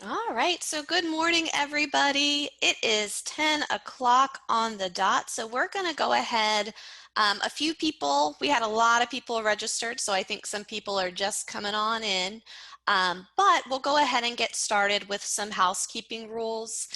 All right, so good morning, everybody. It is 10 o'clock on the dot, so we're going to go ahead. A few people, we had a lot of people registered, so I think some people are just coming on in. But we'll go ahead and get started with some housekeeping rules.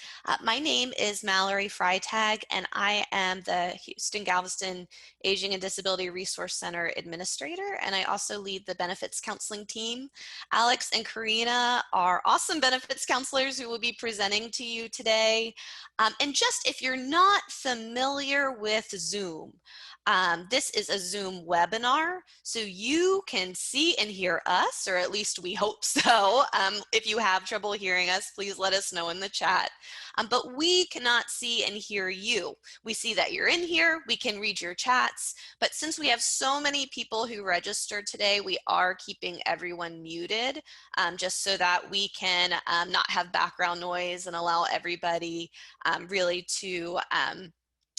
My name is Mallory Freitag, and I am the Houston-Galveston Aging and Disability Resource Center Administrator, and I also lead the benefits counseling team. Alex and Karina are awesome benefits counselors who will be presenting to you today. And just if you're not familiar with Zoom, this is a Zoom webinar, so you can see and hear us, or at least we hope so. If you have trouble hearing us, please let us know in the chat. But we cannot see and hear you. We see that you're in here, we can read your chats, but since we have so many people who registered today, we are keeping everyone muted just so that we can not have background noise and allow everybody really to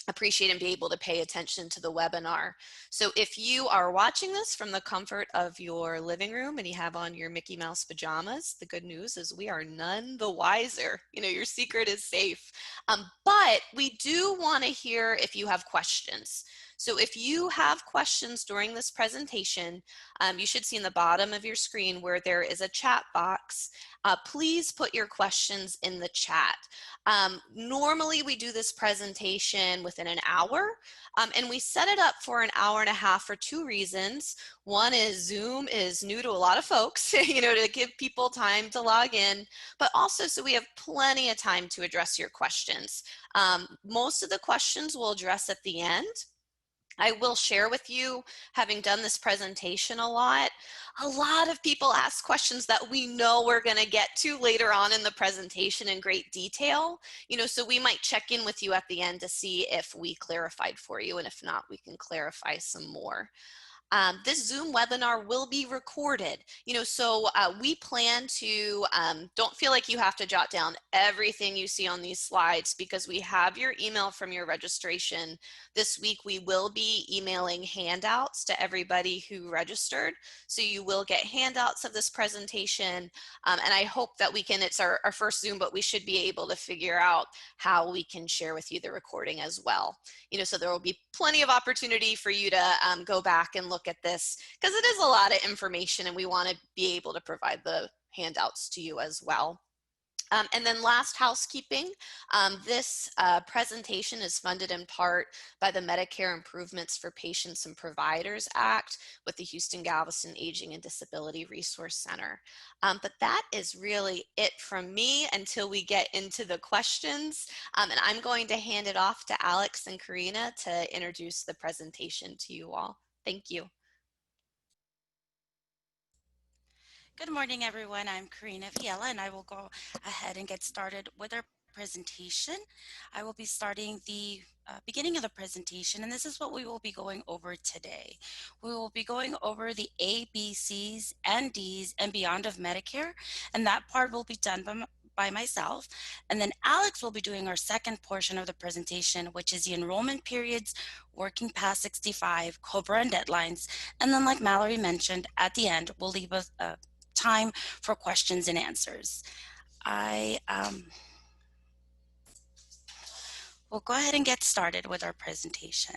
appreciate and be able to pay attention to the webinar. So if you are watching this from the comfort of your living room and you have on your Mickey Mouse pajamas, the good news is we are none the wiser. You know, your secret is safe. But we do want to hear if you have questions. So if you have questions during this presentation, you should see in the bottom of your screen where there is a chat box. Please put your questions in the chat. Normally we do this presentation within an hour, and we set it up for an hour and a half for two reasons. One is Zoom is new to a lot of folks, you know, to give people time to log in, but also so we have plenty of time to address your questions. Most of the questions we'll address at the end. I will share with you, having done this presentation a lot of people ask questions that we know we're going to get to later on in the presentation in great detail. You know, so we might check in with you at the end to see if we clarified for you, and if not, we can clarify some more. This Zoom webinar will be recorded, you know, so we plan to, don't feel like you have to jot down everything you see on these slides because we have your email from your registration. This week we will be emailing handouts to everybody who registered. So you will get handouts of this presentation. And I hope that we can, it's our first Zoom, but we should be able to figure out how we can share with you the recording as well. You know, so there will be plenty of opportunity for you to go back and look at this because it is a lot of information and we want to be able to provide the handouts to you as well. And then last housekeeping, this presentation is funded in part by the Medicare Improvements for Patients and Providers Act with the Houston-Galveston Aging and Disability Resource Center. But that is really it from me until we get into the questions. And I'm going to hand it off to Alex and Karina to introduce the presentation to you all. Thank you. Good morning, everyone. I'm Karina Viella, and I will go ahead and get started with our presentation. I will be starting the beginning of the presentation, and this is what we will be going over today. We will be going over the A, B, C's, and D's and beyond of Medicare, and that part will be done by myself. And then Alex will be doing our second portion of the presentation, which is the enrollment periods, working past 65, COBRA and deadlines. And then, like Mallory mentioned, at the end, we'll leave a time for questions and answers. We'll go ahead and get started with our presentation.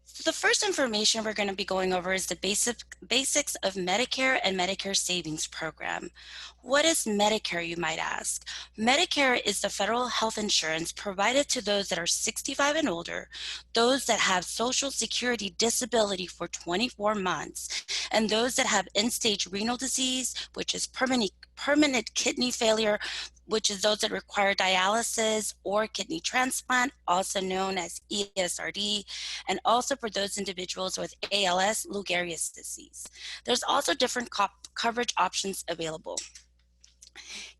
So the first information we're going to be going over is the basics of Medicare and Medicare Savings Program. What is Medicare, you might ask? Medicare is the federal health insurance provided to those that are 65 and older, those that have Social Security disability for 24 months, and those that have end-stage renal disease, which is permanent kidney failure, which is those that require dialysis or kidney transplant, also known as ESRD, and also for those individuals with ALS, Lou Gehrig's disease. There's also different coverage options available.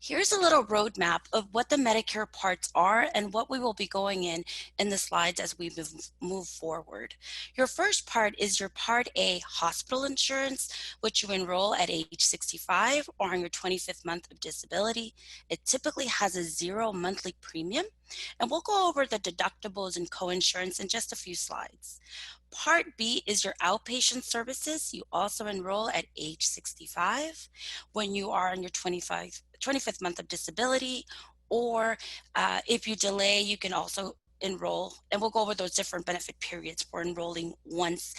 Here's a little roadmap of what the Medicare parts are and what we will be going in the slides as we move forward. Your first part is your Part A hospital insurance, which you enroll at age 65 or on your 25th month of disability. It typically has a 0 monthly premium. And we'll go over the deductibles and coinsurance in just a few slides. Part B is your outpatient services. You also enroll at age 65 when you are on your 25th month of disability, or if you delay, you can also enroll, and we'll go over those different benefit periods for enrolling once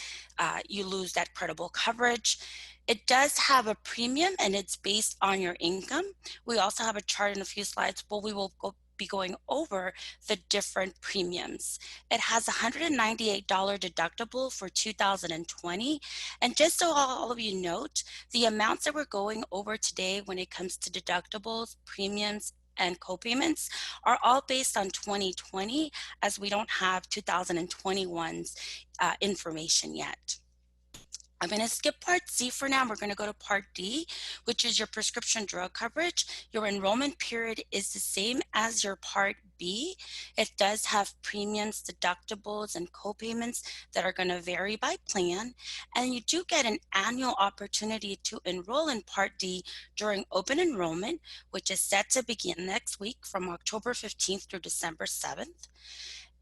you lose that credible coverage. It does have a premium and it's based on your income. We also have a chart in a few slides, but we will be going over the different premiums. It has a $198 deductible for 2020. And just so all of you note, the amounts that we're going over today when it comes to deductibles, premiums, and copayments are all based on 2020, as we don't have 2021's information yet. I'm going to skip Part C for now. We're going to go to Part D, which is your prescription drug coverage. Your enrollment period is the same as your Part B. It does have premiums, deductibles, and copayments that are going to vary by plan. And you do get an annual opportunity to enroll in Part D during open enrollment, which is set to begin next week from October 15th through December 7th.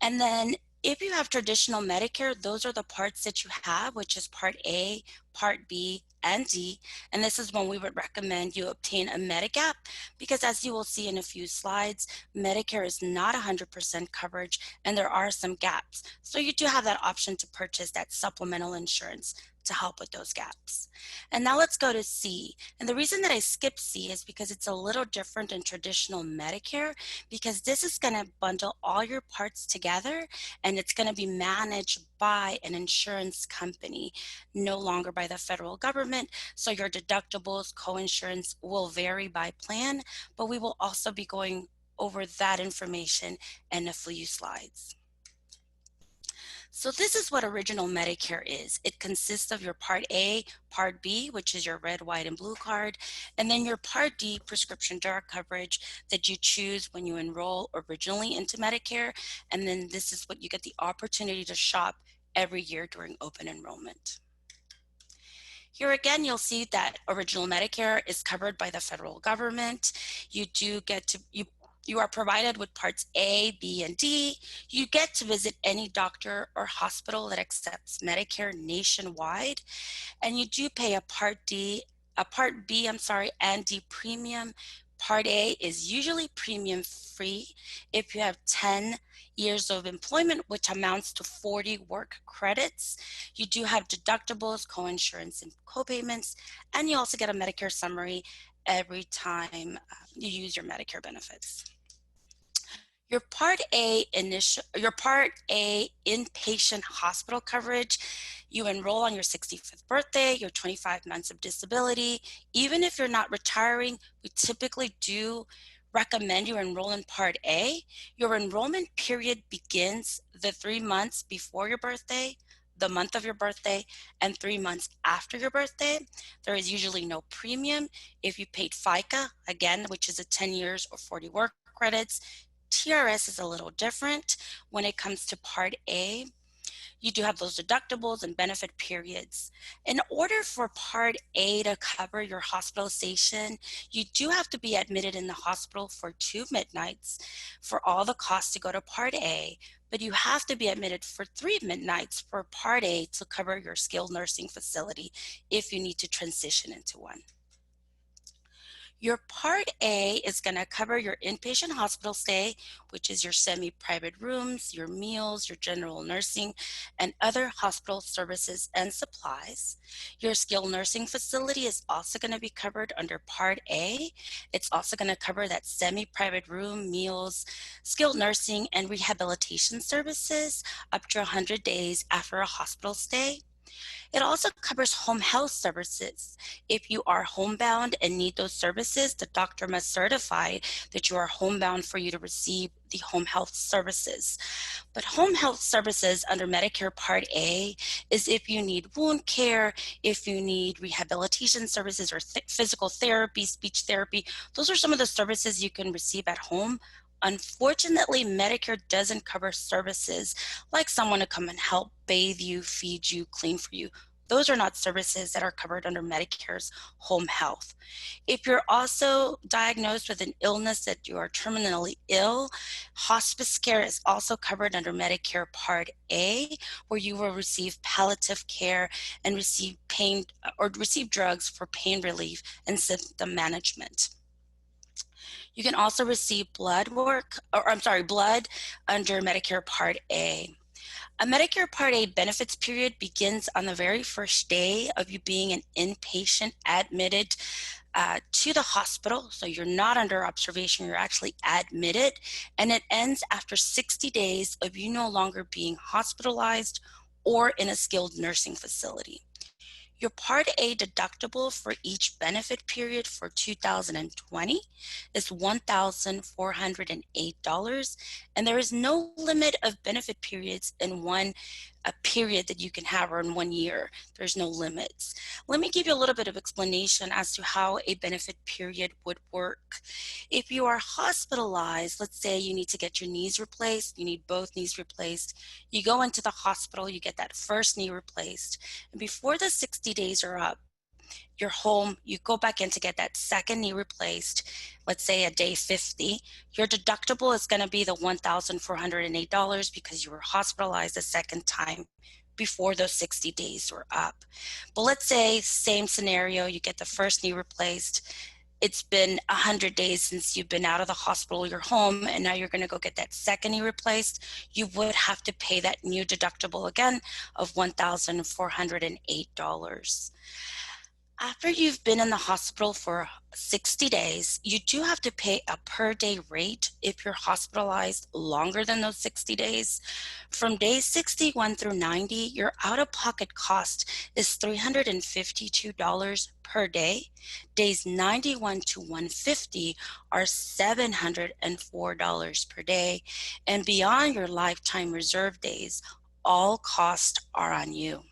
And then if you have traditional Medicare, those are the parts that you have, which is Part A, Part B, and D. And this is when we would recommend you obtain a Medigap, because as you will see in a few slides, Medicare is not 100% coverage and there are some gaps. So you do have that option to purchase that supplemental insurance to help with those gaps. And now let's go to C. And the reason that I skipped C is because it's a little different than traditional Medicare, because this is going to bundle all your parts together and it's going to be managed by an insurance company, no longer by the federal government. So your deductibles, coinsurance will vary by plan, but we will also be going over that information in a few slides. So this is what original Medicare is. It consists of your Part A, Part B, which is your red, white, and blue card, and then your Part D prescription drug coverage that you choose when you enroll originally into Medicare. And then this is what you get the opportunity to shop every year during open enrollment. Here again, you'll see that original Medicare is covered by the federal government. You do get to, you are provided with parts A, B, and D. You get to visit any doctor or hospital that accepts Medicare nationwide. And you do pay a Part B, and D premium. Part A is usually premium free if you have 10 years of employment, which amounts to 40 work credits. You do have deductibles, coinsurance, and copayments, and you also get a Medicare summary every time you use your Medicare benefits. Your Part A inpatient hospital coverage, you enroll on your 65th birthday, your 25 months of disability. Even if you're not retiring, we typically do recommend you enroll in Part A. Your enrollment period begins the 3 months before your birthday, the month of your birthday, and 3 months after your birthday. There is usually no premium. If you paid FICA, again, which is a 10 years or 40 work credits, TRS is a little different when it comes to Part A. You do have those deductibles and benefit periods. In order for Part A to cover your hospitalization, you do have to be admitted in the hospital for 2 midnights for all the costs to go to Part A, but you have to be admitted for 3 midnights for Part A to cover your skilled nursing facility if you need to transition into one. Your Part A is going to cover your inpatient hospital stay, which is your semi-private rooms, your meals, your general nursing, and other hospital services and supplies. Your skilled nursing facility is also going to be covered under Part A. It's also going to cover that semi-private room, meals, skilled nursing, and rehabilitation services up to 100 days after a hospital stay. It also covers home health services. If you are homebound and need those services, the doctor must certify that you are homebound for you to receive the home health services. But home health services under Medicare Part A is if you need wound care, if you need rehabilitation services or physical therapy, speech therapy. Those are some of the services you can receive at home. Unfortunately, Medicare doesn't cover services like someone to come and help bathe you, feed you, clean for you. Those are not services that are covered under Medicare's home health. If you're also diagnosed with an illness that you are terminally ill, hospice care is also covered under Medicare Part A, where you will receive palliative care and receive drugs for pain relief and symptom management. You can also receive blood under Medicare Part A. A Medicare Part A benefits period begins on the very first day of you being an inpatient admitted to the hospital. So you're not under observation, you're actually admitted, and it ends after 60 days of you no longer being hospitalized or in a skilled nursing facility. Your Part A deductible for each benefit period for 2020 is $1,408, and there is no limit of benefit periods in a period that you can have, or in 1 year. There's no limits. Let me give you a little bit of explanation as to how a benefit period would work. If you are hospitalized, let's say you need to get your knees replaced, you need both knees replaced, you go into the hospital, you get that first knee replaced, and before the 60 days are up, you're home, you go back in to get that second knee replaced, let's say at day 50, your deductible is going to be the $1,408 because you were hospitalized a second time before those 60 days were up. But let's say, same scenario, you get the first knee replaced, it's been 100 days since you've been out of the hospital, you're home, and now you're going to go get that second knee replaced, you would have to pay that new deductible again of $1,408. After you've been in the hospital for 60 days, you do have to pay a per day rate if you're hospitalized longer than those 60 days. From days 61 through 90, your out-of-pocket cost is $352 per day. Days 91 to 150 are $704 per day. And beyond your lifetime reserve days, all costs are on you.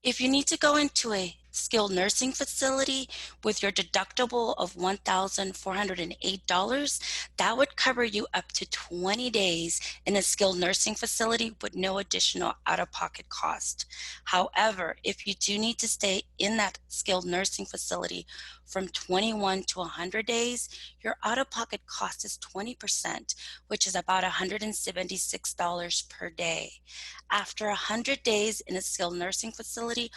If you need to go into a skilled nursing facility with your deductible of $1,408, that would cover you up to 20 days in a skilled nursing facility with no additional out-of-pocket cost. However, if you do need to stay in that skilled nursing facility from 21 to 100 days, your out-of-pocket cost is 20%, which is about $176 per day. After 100 days in a skilled nursing facility,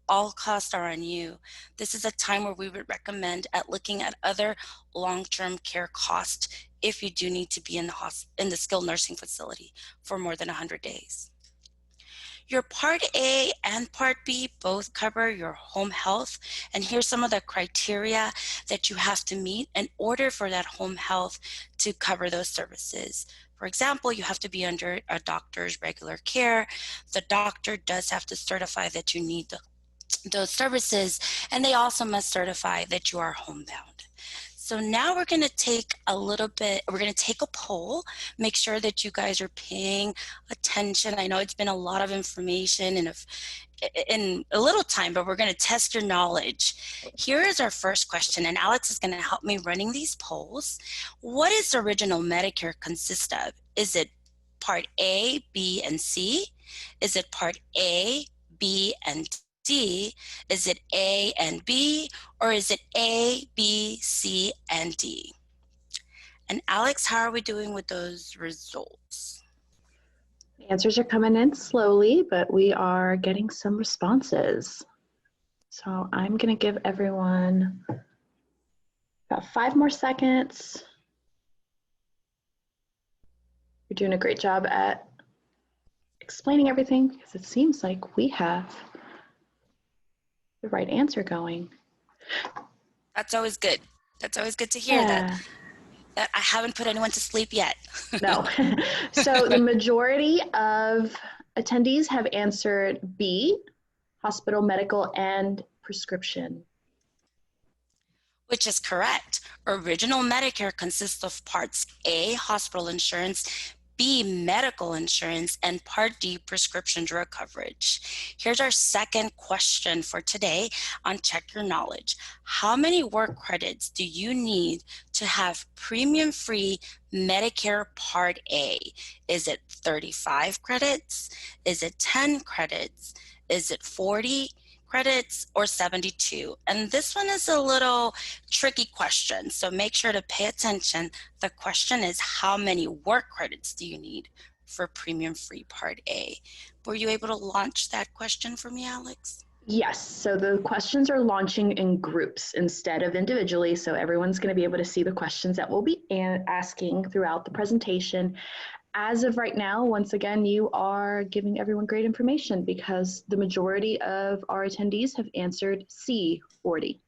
all costs are on you. This is a time where we would recommend at looking at other long-term care costs if you do need to be in the skilled nursing facility for more than 100 days. Your Part A and Part B both cover your home health, and here's some of the criteria that you have to meet in order for that home health to cover those services. For example, you have to be under a doctor's regular care. The doctor does have to certify that you need those services, and they also must certify that you are homebound. So now we're going to take we're going to take a poll, make sure that you guys are paying attention. I know it's been a lot of information in a little time, but we're going to test your knowledge. Here is our first question, and Alex is going to help me running these polls. What does the original Medicare consist of? Is it Part A, B, and C? Is it Part A, B, and D? Is it A and B, or is it A, B, C, and D? And Alex, how are we doing with those results? The answers are coming in slowly, but we are getting some responses. So I'm going to give everyone about 5 more seconds. You're doing a great job at explaining everything because it seems like we have the right answer going. That's always good. That's always good to hear that I haven't put anyone to sleep yet. No. So the majority of attendees have answered B, hospital, medical, and prescription. Which is correct. Original Medicare consists of Parts A, hospital insurance, B, medical insurance, and Part D, prescription drug coverage. Here's our second question for today on Check Your Knowledge. How many work credits do you need to have premium-free Medicare Part A? Is it 35 credits? Is it 10 credits? Is it 40 credits or 72? And this one is a little tricky question, so make sure to pay attention. The question is, how many work credits do you need for premium-free Part A? Were you able to launch that question for me, Alex? Yes, so the questions are launching in groups instead of individually, so everyone's going to be able to see the questions that we'll be asking throughout the presentation. As of right now, once again, you are giving everyone great information because the majority of our attendees have answered C, 40.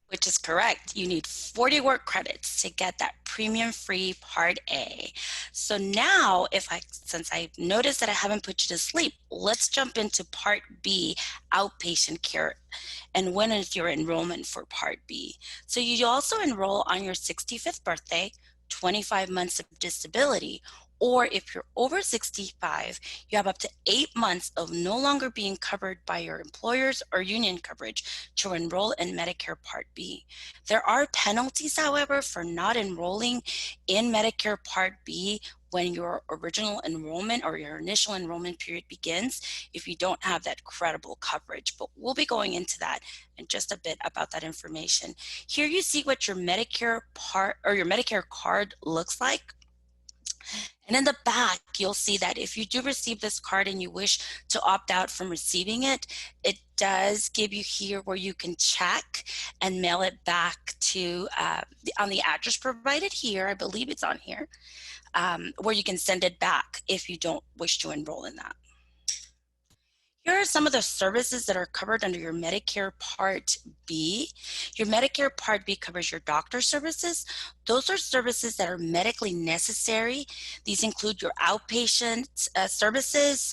Which is correct. You need 40 work credits to get that premium-free Part A. So now, since I noticed that I haven't put you to sleep, let's jump into Part B, outpatient care. And when is your enrollment for Part B? So you also enroll on your 65th birthday, 25 months of disability, or if you're over 65, you have up to 8 months of no longer being covered by your employer's or union coverage to enroll in Medicare Part B. There are penalties, however, for not enrolling in Medicare Part B when your original enrollment or your initial enrollment period begins if you don't have that credible coverage. But we'll be going into that in just a bit about that information. Here you see what your Medicare Part or your Medicare card looks like. And in the back, you'll see that if you do receive this card and you wish to opt out from receiving it, it does give you here where you can check and mail it back to on the address provided here. I believe it's on here, where you can send it back if you don't wish to enroll in that. Here are some of the services that are covered under your Medicare Part B. Your Medicare Part B covers your doctor services. Those are services that are medically necessary. These include your outpatient services.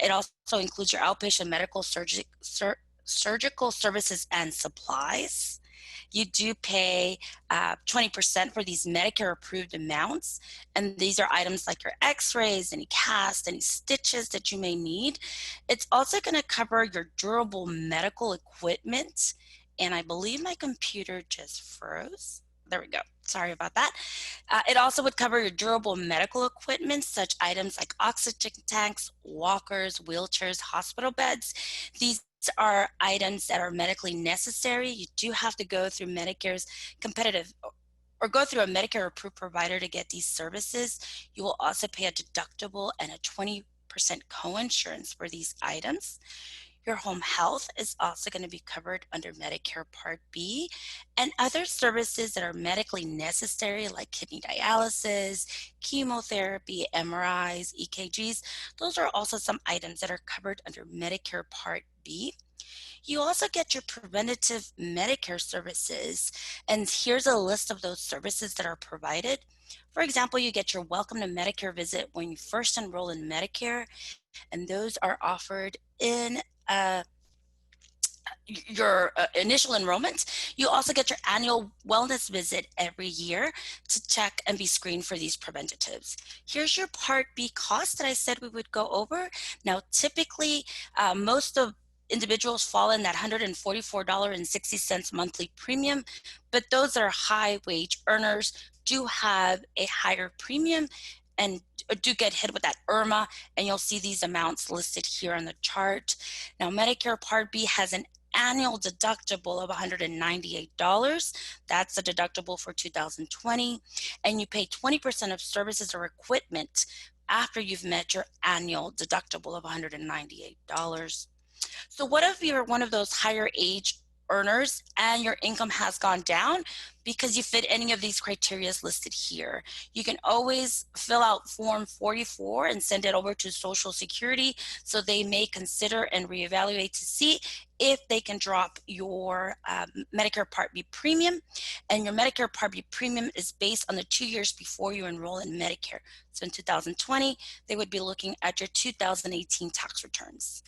It also includes your outpatient medical surgical services and supplies. You do pay 20% for these Medicare approved amounts. And these are items like your x-rays, any casts, any stitches that you may need. It's also going to cover your durable medical equipment. And I believe my computer just froze. There we go. Sorry about that. It also would cover your durable medical equipment, such items like oxygen tanks, walkers, wheelchairs, hospital beds. These are items that are medically necessary. You do have to go through Medicare's competitive or go through a Medicare approved provider to get these services. You will also pay a deductible and a 20% coinsurance for these items. Your home health is also going to be covered under Medicare Part B, and other services that are medically necessary like kidney dialysis, chemotherapy, MRIs, EKGs. Those are also some items that are covered under Medicare Part B. You also get your preventative Medicare services, and here's a list of those services that are provided. For example, you get your Welcome to Medicare visit when you first enroll in Medicare, and those are offered in your initial enrollment. You also get your annual wellness visit every year to check and be screened for these preventatives. Here's your Part B cost that I said we would go over. Now, typically, most of individuals fall in that $144.60 monthly premium, but those that are high wage earners do have a higher premium and do get hit with that IRMA, and you'll see these amounts listed here on the chart. Now, Medicare Part B has an annual deductible of $198. That's the deductible for 2020, and you pay 20% of services or equipment after you've met your annual deductible of $198. So what if you're one of those higher age earners and your income has gone down because you fit any of these criteria listed here? You can always fill out Form 44 and send it over to Social Security so they may consider and reevaluate to see if they can drop your Medicare Part B premium. And your Medicare Part B premium is based on the 2 years before you enroll in Medicare. So in 2020, they would be looking at your 2018 tax returns.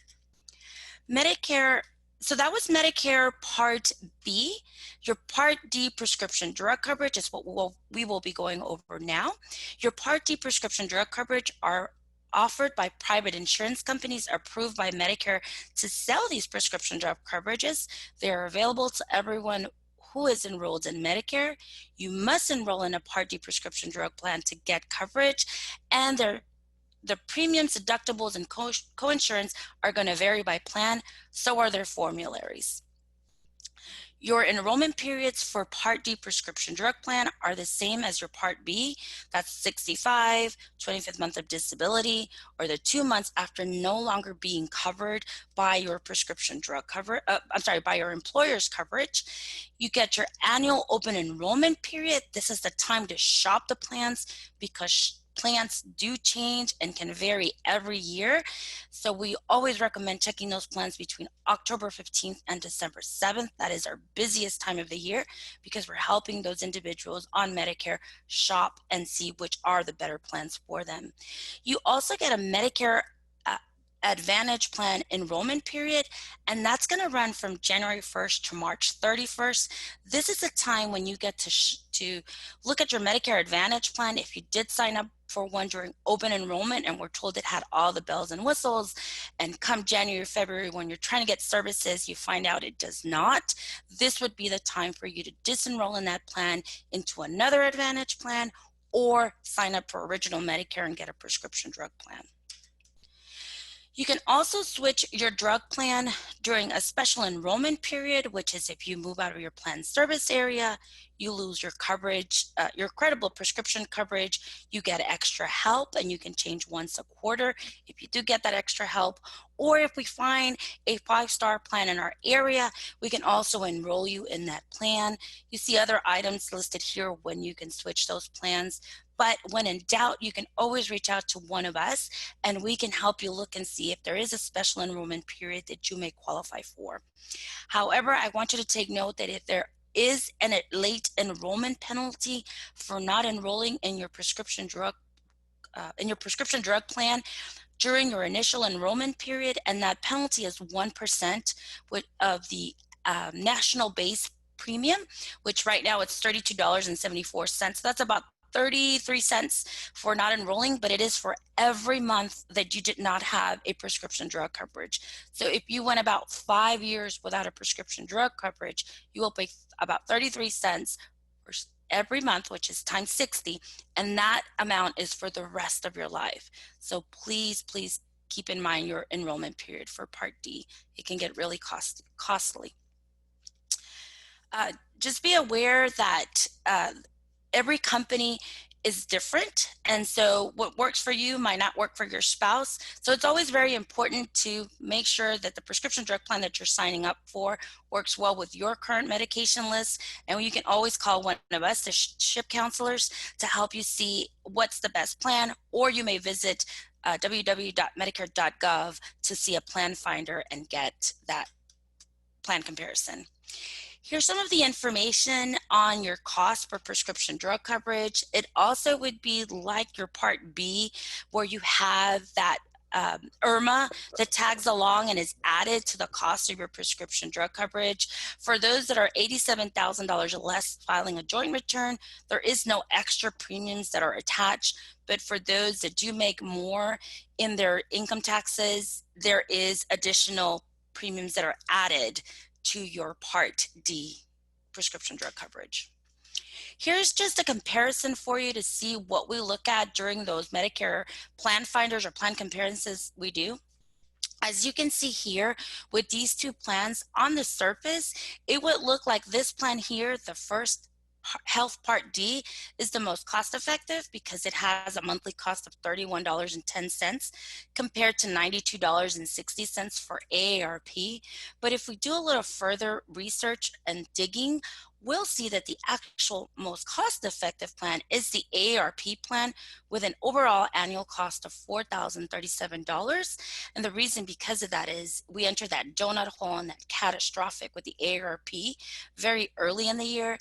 Medicare, so that was Medicare Part B. Your Part D prescription drug coverage is what we will be going over now. Your Part D prescription drug coverage are offered by private insurance companies approved by Medicare to sell these prescription drug coverages. They are available to everyone who is enrolled in Medicare. You must enroll in a Part D prescription drug plan to get coverage, and they're the premiums, deductibles, and co-insurance are going to vary by plan. So are their formularies. Your enrollment periods for Part D prescription drug plan are the same as your Part B. That's 65, 25th month of disability, or the 2 months after no longer being covered by your prescription drug cover. By your employer's coverage. You get your annual open enrollment period. This is the time to shop the plans because plans do change and can vary every year. So we always recommend checking those plans between October 15th and December 7th. That is our busiest time of the year because we're helping those individuals on Medicare shop and see which are the better plans for them. You also get a Medicare Advantage Plan enrollment period, and that's going to run from January 1st to March 31st. This is a time when you get to look at your Medicare Advantage Plan. If you did sign up for one during open enrollment and were told it had all the bells and whistles, and come January, February, when you're trying to get services, you find out it does not, this would be the time for you to disenroll in that plan into another Advantage Plan or sign up for original Medicare and get a prescription drug plan. You can also switch your drug plan during a special enrollment period, which is if you move out of your plan service area, you lose your coverage, your credible prescription coverage, you get extra help, and you can change once a quarter if you do get that extra help. Or if we find a 5-star plan in our area, we can also enroll you in that plan. You see other items listed here when you can switch those plans. But when in doubt, you can always reach out to one of us and we can help you look and see if there is a special enrollment period that you may qualify for. However, I want you to take note that if there is a late enrollment penalty for not enrolling in your prescription drug plan during your initial enrollment period, and that penalty is 1% of the national base premium, which right now it's $32.74. That's about 33 cents for not enrolling, but it is for every month that you did not have a prescription drug coverage. So if you went about 5 years without a prescription drug coverage, you will pay about 33 cents every month, which is times 60, and that amount is for the rest of your life. So please, please keep in mind your enrollment period for Part D. It can get really costly. Just be aware that every company is different, and so what works for you might not work for your spouse. So it's always very important to make sure that the prescription drug plan that you're signing up for works well with your current medication list, and you can always call one of us, the SHIP counselors, to help you see what's the best plan, or you may visit www.medicare.gov to see a plan finder and get that plan comparison. Here's some of the information on your cost for prescription drug coverage. It also would be like your Part B, where you have that IRMA that tags along and is added to the cost of your prescription drug coverage. For those that are $87,000 or less filing a joint return, there is no extra premiums that are attached. But for those that do make more in their income taxes, there is additional premiums that are added to your Part D prescription drug coverage. Here's just a comparison for you to see what we look at during those Medicare plan finders or plan comparisons we do. As you can see here with these two plans, on the surface, it would look like this plan here, the first Health Part D, is the most cost effective because it has a monthly cost of $31.10 compared to $92.60 for AARP. But if we do a little further research and digging, we'll see that the actual most cost-effective plan is the AARP plan with an overall annual cost of $4,037. And the reason because of that is we enter that donut hole and that catastrophic with the AARP very early in the year.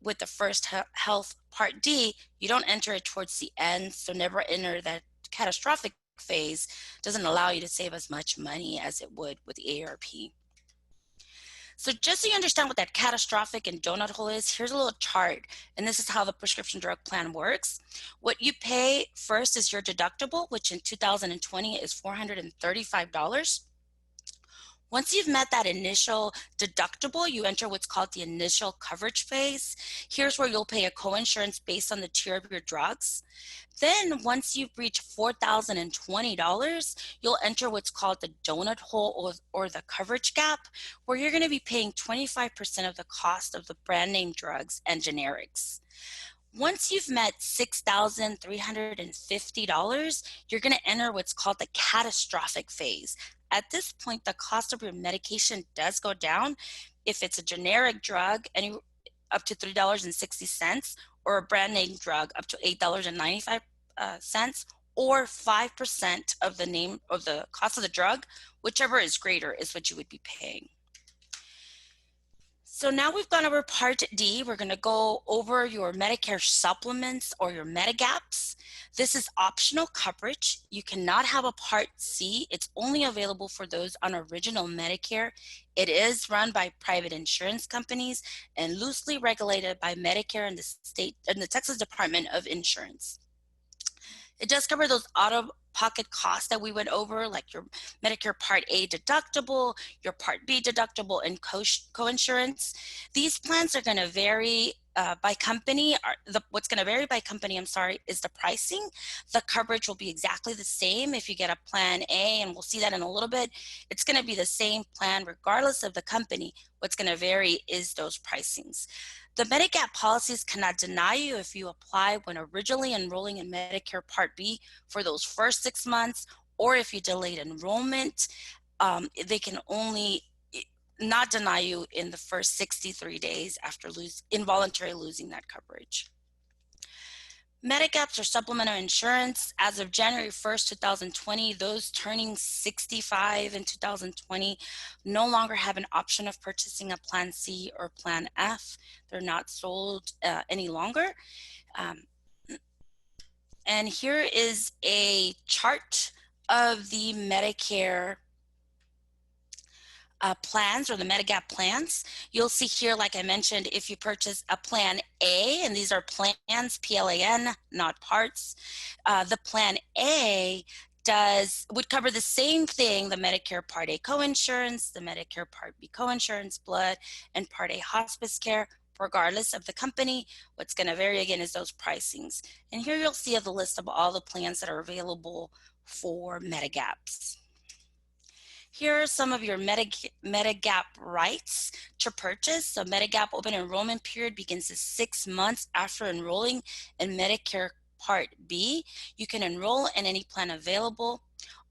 With the first Health Part D, you don't enter it towards the end, so never enter that catastrophic phase. Doesn't allow you to save as much money as it would with the AARP. So just so you understand what that catastrophic and donut hole is, here's a little chart, and this is how the prescription drug plan works. What you pay first is your deductible, which in 2020 is $435. Once you've met that initial deductible, you enter what's called the initial coverage phase. Here's where you'll pay a coinsurance based on the tier of your drugs. Then once you've reached $4,020, you'll enter what's called the donut hole or the coverage gap, where you're going to be paying 25% of the cost of the brand name drugs and generics. Once you've met $6,350, you're going to enter what's called the catastrophic phase. At this point, the cost of your medication does go down. If it's a generic drug, up to $3.60, or a brand name drug up to $8.95, or 5% of the name of the cost of the drug, whichever is greater is what you would be paying. So now we've gone over Part D. We're going to go over your Medicare supplements or your Medigaps. This is optional coverage. You cannot have a Part C. It's only available for those on original Medicare. It is run by private insurance companies and loosely regulated by Medicare and the Texas Department of Insurance. It does cover those out-of-pocket costs that we went over, like your Medicare Part A deductible, your Part B deductible, and coinsurance. These plans are going to vary by company. What's going to vary by company, is the pricing. The coverage will be exactly the same if you get a Plan A, and we'll see that in a little bit. It's going to be the same plan regardless of the company. What's going to vary is those pricings. The Medigap policies cannot deny you if you apply when originally enrolling in Medicare Part B for those first 6 months, or if you delayed enrollment. They can only not deny you in the first 63 days after involuntarily losing that coverage. Medigaps or supplemental insurance, as of January 1st, 2020, those turning 65 in 2020 no longer have an option of purchasing a Plan C or Plan F. They're not sold any longer. And here is a chart of the Medicare plans, or the Medigap plans. You'll see here, like I mentioned, if you purchase a Plan A, and these are plans, P-L-A-N, not parts, the Plan A would cover the same thing: the Medicare Part A coinsurance, the Medicare Part B coinsurance, blood, and Part A hospice care, regardless of the company. What's going to vary again is those pricings. And here you'll see the list of all the plans that are available for Medigaps. Here are some of your Medigap rights to purchase. So Medigap Open Enrollment Period begins 6 months after enrolling in Medicare Part B. You can enroll in any plan available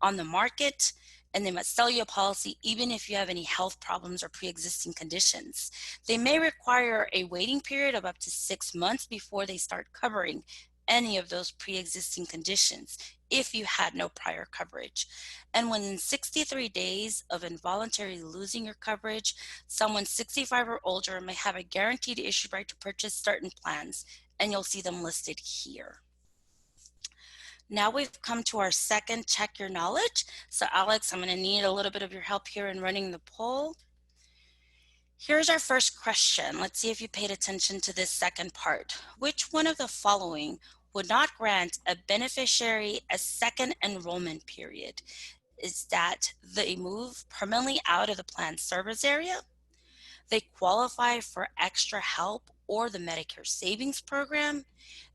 on the market, and they must sell you a policy even if you have any health problems or pre-existing conditions. They may require a waiting period of up to 6 months before they start covering any of those pre-existing conditions if you had no prior coverage. And within 63 days of involuntarily losing your coverage, someone 65 or older may have a guaranteed issue right to purchase certain plans, and you'll see them listed here. Now we've come to our second check your knowledge. So Alex, I'm going to need a little bit of your help here in running the poll. Here's our first question. Let's see if you paid attention to this second part. Which one of the following would not grant a beneficiary a second enrollment period? Is that they move permanently out of the plan service area, they qualify for extra help or the Medicare Savings Program,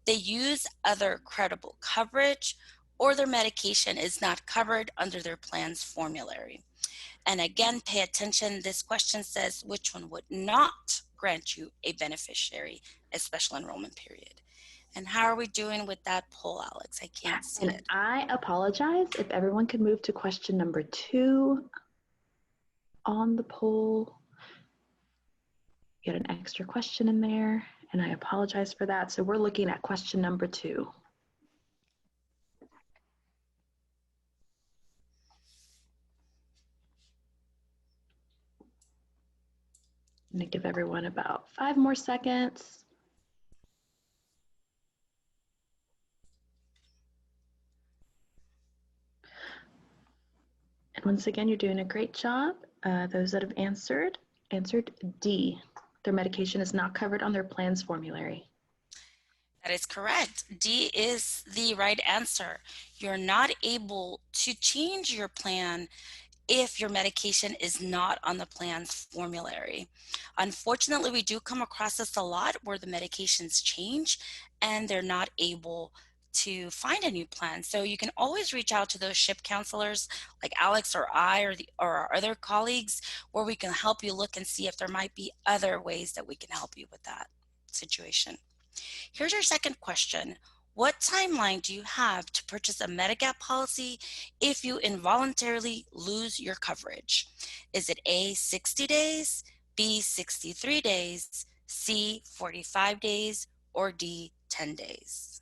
they use other credible coverage, or their medication is not covered under their plan's formulary. And again, pay attention. This question says which one would not grant you a beneficiary a special enrollment period. And how are we doing with that poll, Alex? I can't see it. I apologize. If everyone could move to question number 2 on the poll. Get an extra question in there, and I apologize for that. So we're looking at question number 2. I'm going to give everyone about 5 more seconds. And once again, you're doing a great job. Those that have answered D. Their medication is not covered on their plan's formulary. That is correct. D is the right answer. You're not able to change your plan if your medication is not on the plan's formulary. Unfortunately, we do come across this a lot where the medications change and they're not able to find a new plan. So you can always reach out to those SHIP counselors like Alex or I or our other colleagues, where we can help you look and see if there might be other ways that we can help you with that situation. Here's your second question. What timeline do you have to purchase a Medigap policy if you involuntarily lose your coverage? Is it A, 60 days, B, 63 days, C, 45 days, or D, 10 days?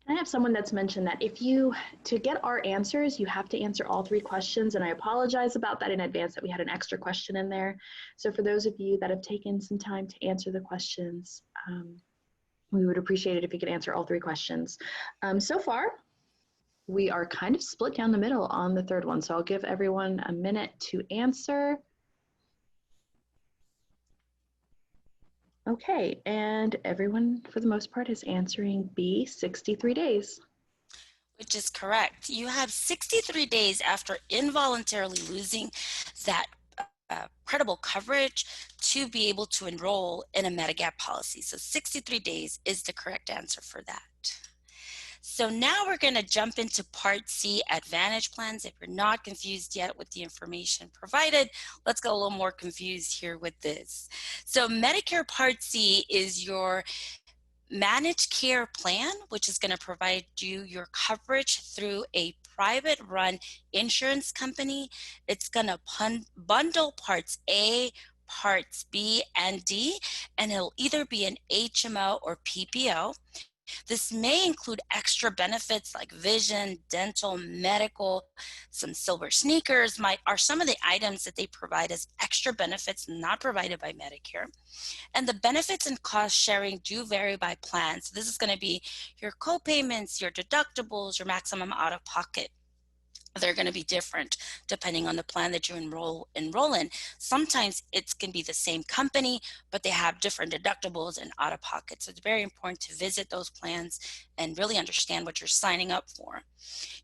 I have someone that's mentioned that to get our answers, you have to answer all three questions. And I apologize about that in advance that we had an extra question in there. So for those of you that have taken some time to answer the questions, we would appreciate it if you could answer all three questions. So far, we are kind of split down the middle on the third one. So I'll give everyone a minute to answer. Okay, and everyone for the most part is answering B, 63 days. Which is correct. You have 63 days after involuntarily losing that credible coverage to be able to enroll in a Medigap policy. So 63 days is the correct answer for that. So now we're going to jump into Part C, Advantage Plans. If you're not confused yet with the information provided, let's go a little more confused here with this. So Medicare Part C is your managed care plan, which is going to provide you your coverage through a private run insurance company. It's going to bundle Parts A, Parts B, and D, and it'll either be an HMO or PPO. This may include extra benefits like vision, dental, medical, some silver sneakers are some of the items that they provide as extra benefits not provided by Medicare. And the benefits and cost sharing do vary by plan. So this is going to be your co-payments, your deductibles, your maximum out-of-pocket. They're going to be different depending on the plan that you enroll in. Sometimes it can be the same company, but they have different deductibles and out-of-pocket. So it's very important to visit those plans and really understand what you're signing up for.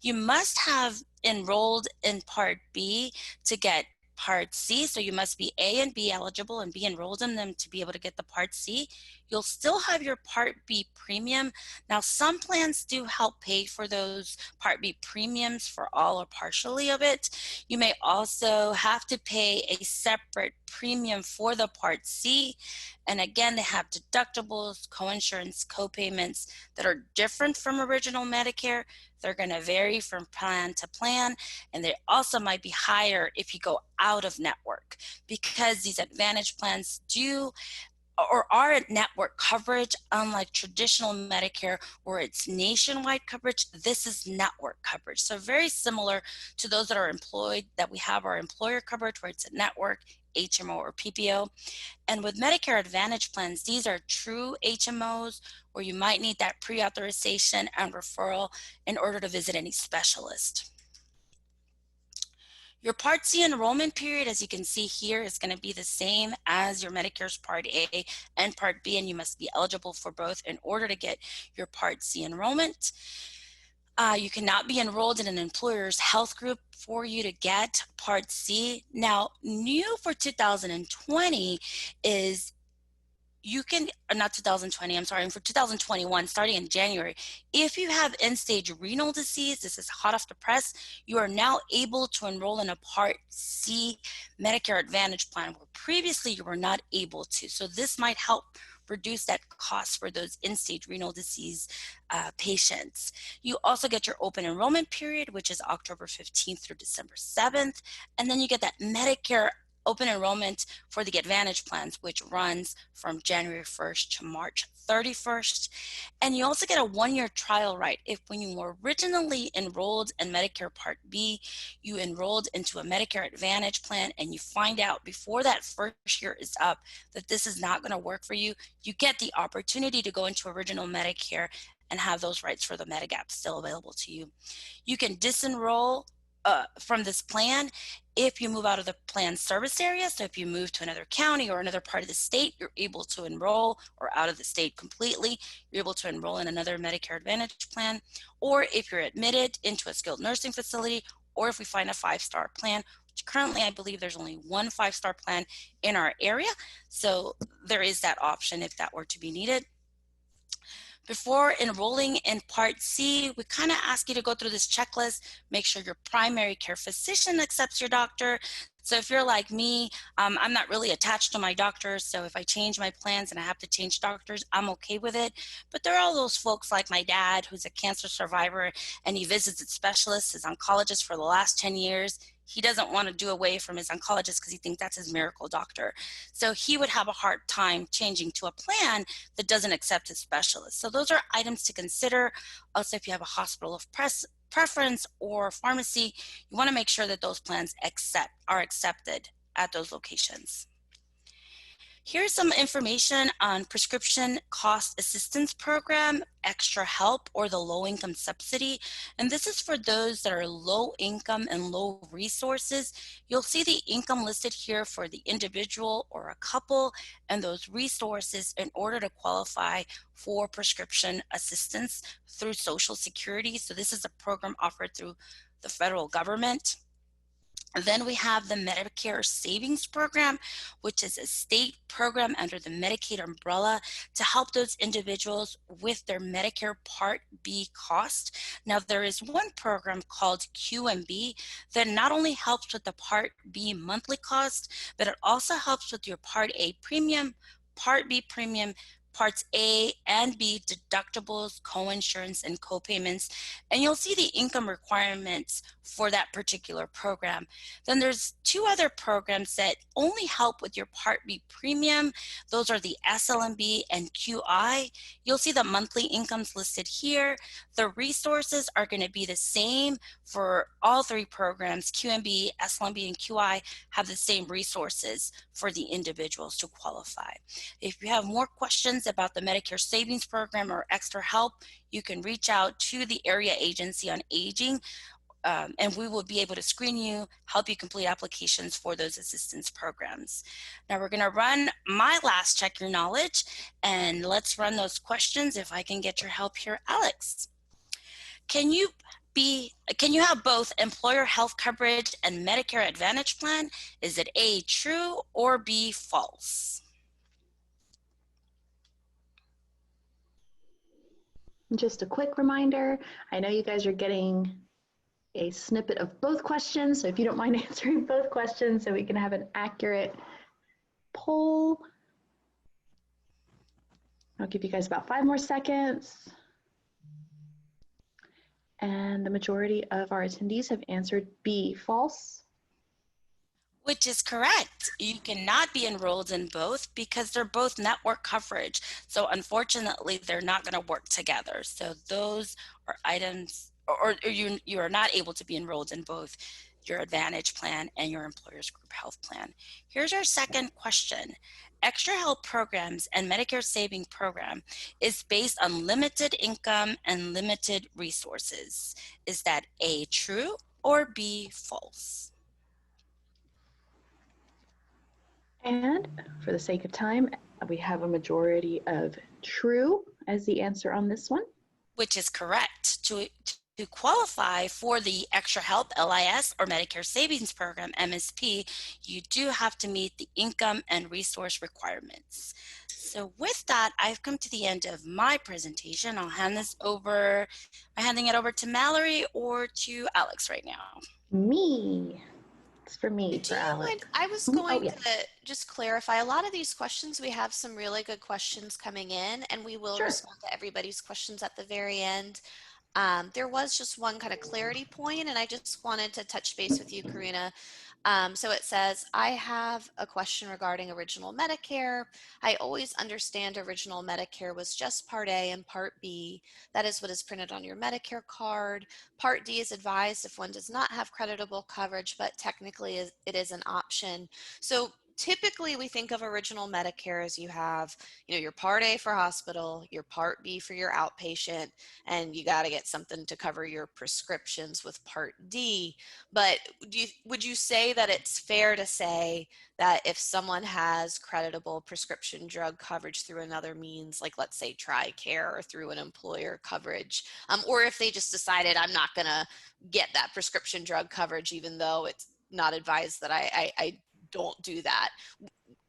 You must have enrolled in Part B to get Part C, so you must be A and B eligible and be enrolled in them to be able to get the Part C. You'll still have your Part B premium. Now, some plans do help pay for those Part B premiums for all or partially of it. You may also have to pay a separate premium for the Part C. And again, they have deductibles, coinsurance, co-payments that are different from original Medicare. They're going to vary from plan to plan, and they also might be higher if you go out of network, because these Advantage plans do or are at network coverage. Unlike traditional Medicare where it's nationwide coverage, this is network coverage. So very similar to those that are employed, that we have our employer coverage where it's a network, HMO or PPO. And with Medicare Advantage plans, these are true HMOs where you might need that pre-authorization and referral in order to visit any specialist. Your Part C enrollment period, as you can see here, is going to be the same as your Medicare's Part A and Part B, and you must be eligible for both in order to get your Part C enrollment. You cannot be enrolled in an employer's health group for you to get Part C. Now, new for 2020 is you can, not 2020, I'm sorry, for 2021, starting in January, if you have end-stage renal disease, this is hot off the press, you are now able to enroll in a Part C Medicare Advantage plan, where previously you were not able to. So this might help reduce that cost for those end-stage renal disease patients. You also get your open enrollment period, which is October 15th through December 7th, and then you get that Medicare open enrollment for the Advantage plans, which runs from January 1st to March 31st. And you also get a one-year trial right. If when you were originally enrolled in Medicare Part B, you enrolled into a Medicare Advantage plan and you find out before that first year is up that this is not going to work for you, you get the opportunity to go into original Medicare and have those rights for the Medigap still available to you. You can disenroll from this plan if you move out of the plan service area. So if you move to another county or another part of the state, you're able to enroll, or out of the state completely, you're able to enroll in another Medicare Advantage plan. Or if you're admitted into a skilled nursing facility or if we find a 5-star plan, which currently I believe there's only one 5-star plan in our area. So there is that option if that were to be needed. Before enrolling in Part C, we kind of ask you to go through this checklist, make sure your primary care physician accepts your doctor. So if you're like me, I'm not really attached to my doctor, so if I change my plans and I have to change doctors, I'm okay with it. But there are all those folks like my dad, who's a cancer survivor, and he visits his specialist, his oncologist for the last 10 years. He doesn't want to do away from his oncologist because he thinks that's his miracle doctor. So he would have a hard time changing to a plan that doesn't accept his specialist. So those are items to consider. Also, if you have a hospital of preference or pharmacy, you want to make sure that those plans are accepted at those locations. Here's some information on Prescription Cost Assistance Program, Extra Help, or the Low Income Subsidy. And this is for those that are low income and low resources. You'll see the income listed here for the individual or a couple and those resources in order to qualify for prescription assistance through Social Security. So this is a program offered through the federal government. And then we have the Medicare Savings Program, which is a state program under the Medicaid umbrella to help those individuals with their Medicare Part B cost. Now, there is one program called QMB that not only helps with the Part B monthly cost, but it also helps with your Part A premium, Part B premium, Parts A and B deductibles, coinsurance, and copayments. And you'll see the income requirements for that particular program. Then there's two other programs that only help with your Part B premium. Those are the SLMB and QI. You'll see the monthly incomes listed here. The resources are going to be the same for all three programs. QMB, SLMB, and QI have the same resources for the individuals to qualify. If you have more questions about the Medicare Savings Program or extra help, you can reach out to the Area Agency on Aging, and we will be able to screen you, help you complete applications for those assistance programs. Now we're going to run my last Check Your Knowledge, and let's run those questions. If I can get your help here, Alex. Can you have both employer health coverage and Medicare Advantage Plan? Is it A, true, or B, false? Just a quick reminder, I know you guys are getting a snippet of both questions, so if you don't mind answering both questions so we can have an accurate poll. I'll give you guys about 5 more seconds. And the majority of our attendees have answered B, false. Which is correct. You cannot be enrolled in both because they're both network coverage. So unfortunately, they're not going to work together. So those are items, or you are not able to be enrolled in both your Advantage Plan and your employer's group health plan. Here's our second question. Extra Help programs and Medicare Saving Program is based on limited income and limited resources. Is that A, true, or B, false? And for the sake of time, we have a majority of true as the answer on this one. Which is correct. To qualify for the Extra Help LIS or Medicare Savings Program MSP, you do have to meet the income and resource requirements. So with that, I've come to the end of my presentation. I'll hand this over. I'm handing it over to Mallory or to Alex right now. Me. It's for me, for Alex. I was going to just clarify, a lot of these questions, we have some really good questions coming in, and we will respond to everybody's questions at the very end. There was just one kind of clarity point, and I just wanted to touch base with you, Karina. So it says, I have a question regarding original Medicare. I always understand original Medicare was just Part A and Part B. That is what is printed on your Medicare card. Part D is advised if one does not have creditable coverage, but technically it is an option. So typically we think of original Medicare as you have, your Part A for hospital, your Part B for your outpatient, and you got to get something to cover your prescriptions with Part D. But would you say that it's fair to say that if someone has creditable prescription drug coverage through another means, like let's say TRICARE or through an employer coverage, or if they just decided I'm not going to get that prescription drug coverage, even though it's not advised that I don't do that,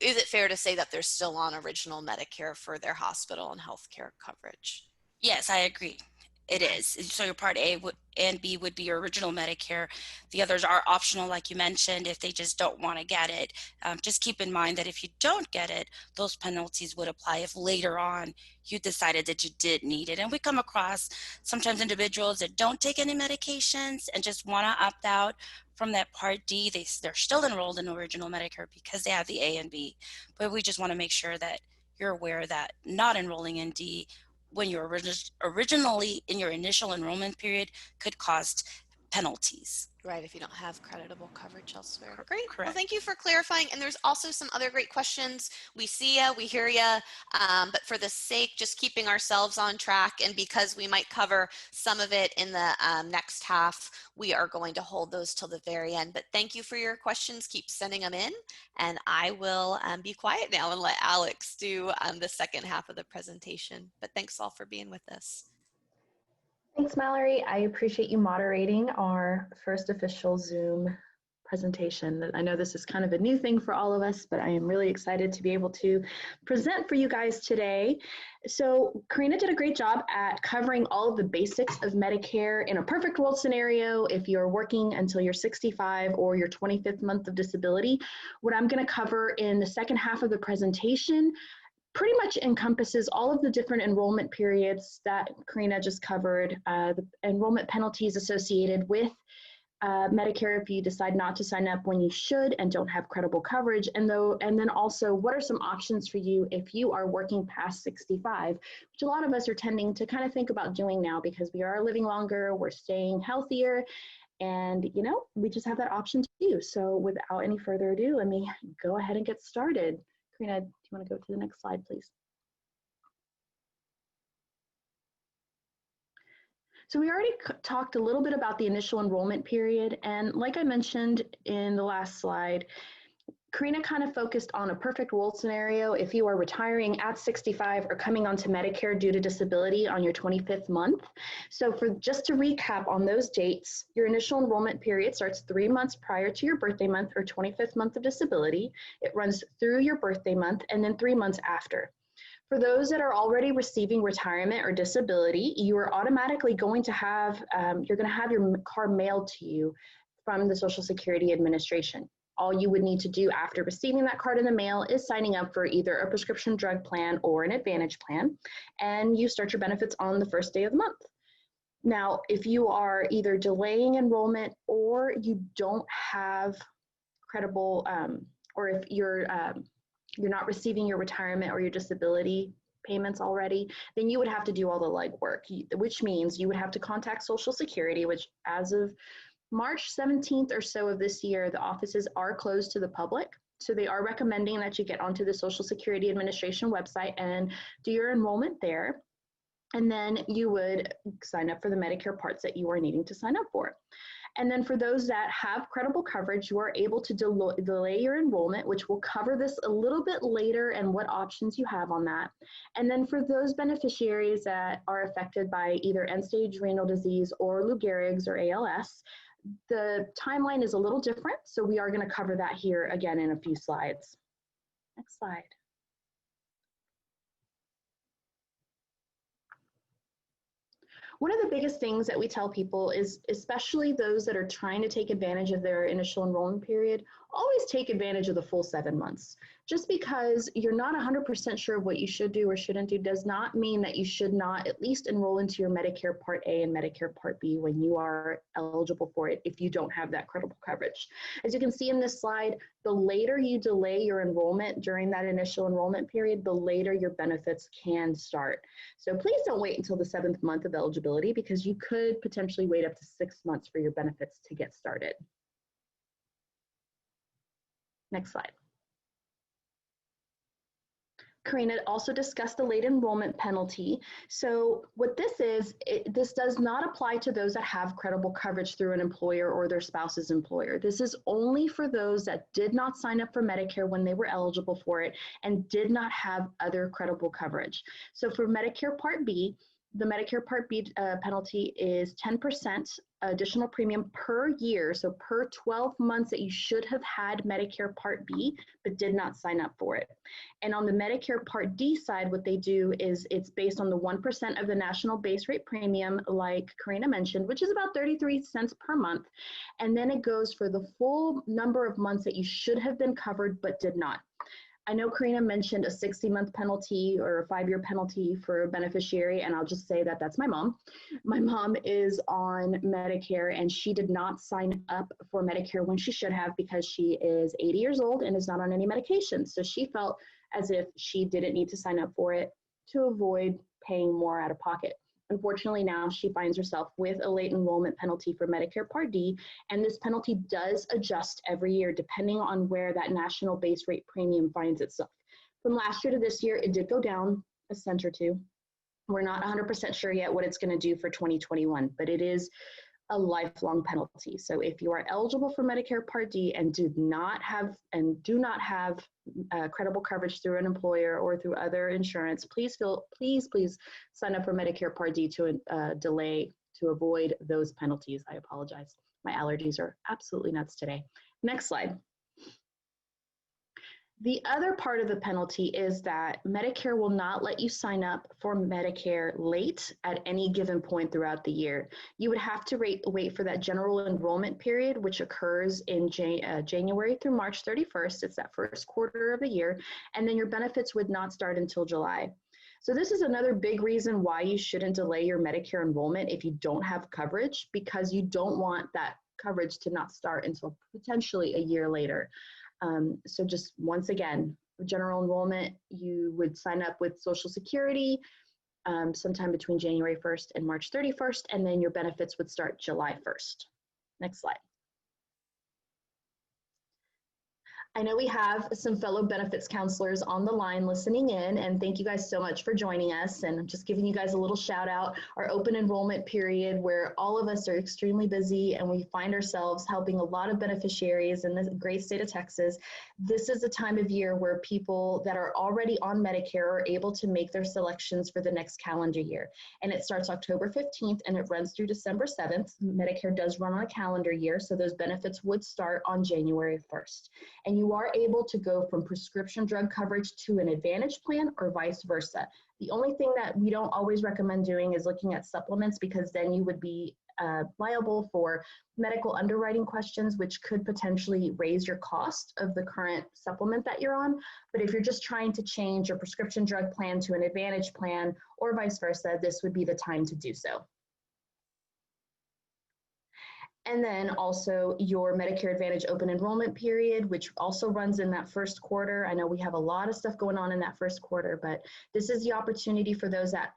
is it fair to say that they're still on original Medicare for their hospital and healthcare coverage? Yes, I agree. It Okay. is. So your Part A and B would be your original Medicare. The others are optional, like you mentioned, if they just don't want to get it. Just keep in mind that if you don't get it, those penalties would apply if later on you decided that you did need it. And we come across sometimes individuals that don't take any medications and just want to opt out from that Part D. They're still enrolled in original Medicare because they have the A and B. But we just want to make sure that you're aware that not enrolling in D when you're originally in your initial enrollment period could cause penalties. Right, if you don't have creditable coverage elsewhere. Great. Well, Correct. thank you for clarifying. And there's also some other great questions. We see ya, we hear ya, but for the sake, just keeping ourselves on track, and because we might cover some of it in the next half, we are going to hold those till the very end. But thank you for your questions. Keep sending them in, and I will be quiet now and let Alex do the second half of the presentation. But thanks all for being with us. Thanks, Mallory. I appreciate you moderating our first official Zoom presentation. I know this is kind of a new thing for all of us, but I am really excited to be able to present for you guys today. So Karina did a great job at covering all of the basics of Medicare in a perfect world scenario. If you're working until you're 65 or your 25th month of disability, what I'm going to cover in the second half of the presentation pretty much encompasses all of the different enrollment periods that Karina just covered, the enrollment penalties associated with Medicare if you decide not to sign up when you should and don't have credible coverage, and then also what are some options for you if you are working past 65, which a lot of us are tending to kind of think about doing now because we are living longer, we're staying healthier, and we just have that option to do. So without any further ado, let me go ahead and get started. Karina, do you want to go to the next slide, please? So we already talked a little bit about the initial enrollment period, and like I mentioned in the last slide, Karina kind of focused on a perfect world scenario if you are retiring at 65 or coming onto Medicare due to disability on your 25th month. So just to recap on those dates, your initial enrollment period starts 3 months prior to your birthday month or 25th month of disability. It runs through your birthday month and then 3 months after. For those that are already receiving retirement or disability, you are automatically going to have, you're going to have your card mailed to you from the Social Security Administration. All you would need to do after receiving that card in the mail is signing up for either a prescription drug plan or an Advantage plan, and you start your benefits on the first day of the month. Now, if you are either delaying enrollment or you don't have credible, or if you're not receiving your retirement or your disability payments already, then you would have to do all the legwork, which means you would have to contact Social Security, which as of March 17th or so of this year, the offices are closed to the public. So they are recommending that you get onto the Social Security Administration website and do your enrollment there. And then you would sign up for the Medicare parts that you are needing to sign up for. And then for those that have credible coverage, you are able to delay your enrollment, which we'll cover this a little bit later and what options you have on that. And then for those beneficiaries that are affected by either end-stage renal disease or Lou Gehrig's or ALS, the timeline is a little different, so we are going to cover that here again in a few slides. Next slide. One of the biggest things that we tell people is, especially those that are trying to take advantage of their initial enrollment period, always take advantage of the full 7 months. Just because you're not 100% sure of what you should do or shouldn't do does not mean that you should not at least enroll into your Medicare Part A and Medicare Part B when you are eligible for it if you don't have that credible coverage. As you can see in this slide, the later you delay your enrollment during that initial enrollment period, the later your benefits can start. So please don't wait until the 7th month of eligibility because you could potentially wait up to 6 months for your benefits to get started. Next slide. Karina also discussed the late enrollment penalty. So what this is, this does not apply to those that have credible coverage through an employer or their spouse's employer. This is only for those that did not sign up for Medicare when they were eligible for it and did not have other credible coverage. So for Medicare Part B, the Medicare Part B penalty is 10% additional premium per year, so per 12 months that you should have had Medicare Part B but did not sign up for it. And on the Medicare Part D side, what they do is it's based on the 1% of the national base rate premium, like Karina mentioned, which is about 33 cents per month. And then it goes for the full number of months that you should have been covered but did not. I know Karina mentioned a 60-month penalty or a 5-year penalty for a beneficiary, and I'll just say that that's my mom. My mom is on Medicare, and she did not sign up for Medicare when she should have because she is 80 years old and is not on any medication. So she felt as if she didn't need to sign up for it to avoid paying more out of pocket. Unfortunately, now she finds herself with a late enrollment penalty for Medicare Part D, and this penalty does adjust every year depending on where that national base rate premium finds itself. From last year to this year, it did go down a cent or two. We're not 100% sure yet what it's going to do for 2021, but it is a lifelong penalty. So if you are eligible for Medicare Part D and do not have credible coverage through an employer or through other insurance, please sign up for Medicare Part D to delay to avoid those penalties. I apologize. My allergies are absolutely nuts today. Next slide. The other part of the penalty is that Medicare will not let you sign up for Medicare late at any given point throughout the year. You would have to wait for that general enrollment period, which occurs in January through March 31st. It's that first quarter of the year, and then your benefits would not start until July. So this is another big reason why you shouldn't delay your Medicare enrollment if you don't have coverage, because you don't want that coverage to not start until potentially a year later. So just once again, general enrollment, you would sign up with Social Security sometime between January 1st and March 31st, and then your benefits would start July 1st. Next slide. I know we have some fellow benefits counselors on the line listening in, and thank you guys so much for joining us. And I'm just giving you guys a little shout out, our open enrollment period, where all of us are extremely busy and we find ourselves helping a lot of beneficiaries in the great state of Texas. This is a time of year where people that are already on Medicare are able to make their selections for the next calendar year. And it starts October 15th and it runs through December 7th. Medicare does run on a calendar year, so those benefits would start on January 1st. And you are able to go from prescription drug coverage to an Advantage plan or vice versa. The only thing that we don't always recommend doing is looking at supplements, because then you would be liable for medical underwriting questions, which could potentially raise your cost of the current supplement that you're on. But if you're just trying to change your prescription drug plan to an Advantage plan or vice versa, this would be the time to do so. And then also your Medicare Advantage Open Enrollment Period, which also runs in that first quarter. I know we have a lot of stuff going on in that first quarter, but this is the opportunity for those that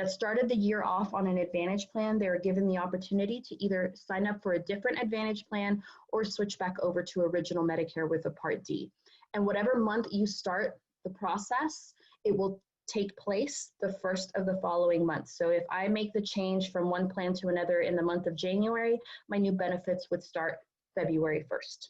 started the year off on an Advantage plan. They're given the opportunity to either sign up for a different Advantage plan or switch back over to original Medicare with a Part D. And whatever month you start the process, it will take place the first of the following month. So if I make the change from one plan to another in the month of January, my new benefits would start February 1st.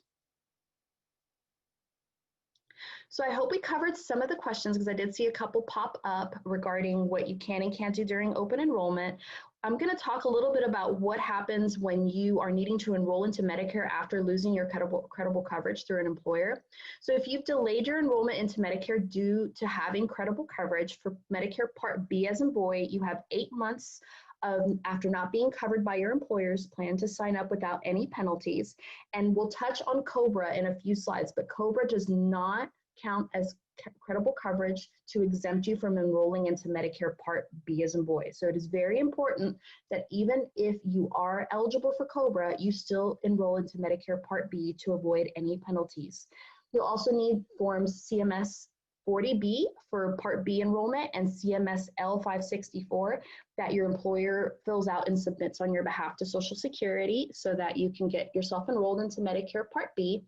So I hope we covered some of the questions, because I did see a couple pop up regarding what you can and can't do during open enrollment. I'm going to talk a little bit about what happens when you are needing to enroll into Medicare after losing your credible coverage through an employer. So if you've delayed your enrollment into Medicare due to having credible coverage for Medicare Part B as in boy, you have 8 months after not being covered by your employer's plan to sign up without any penalties. And we'll touch on COBRA in a few slides, but COBRA does not count as credible coverage to exempt you from enrolling into Medicare Part B as in boy. So it is very important that even if you are eligible for COBRA, you still enroll into Medicare Part B to avoid any penalties. You'll also need forms CMS 40B for Part B enrollment and CMS L564 that your employer fills out and submits on your behalf to Social Security so that you can get yourself enrolled into Medicare Part B.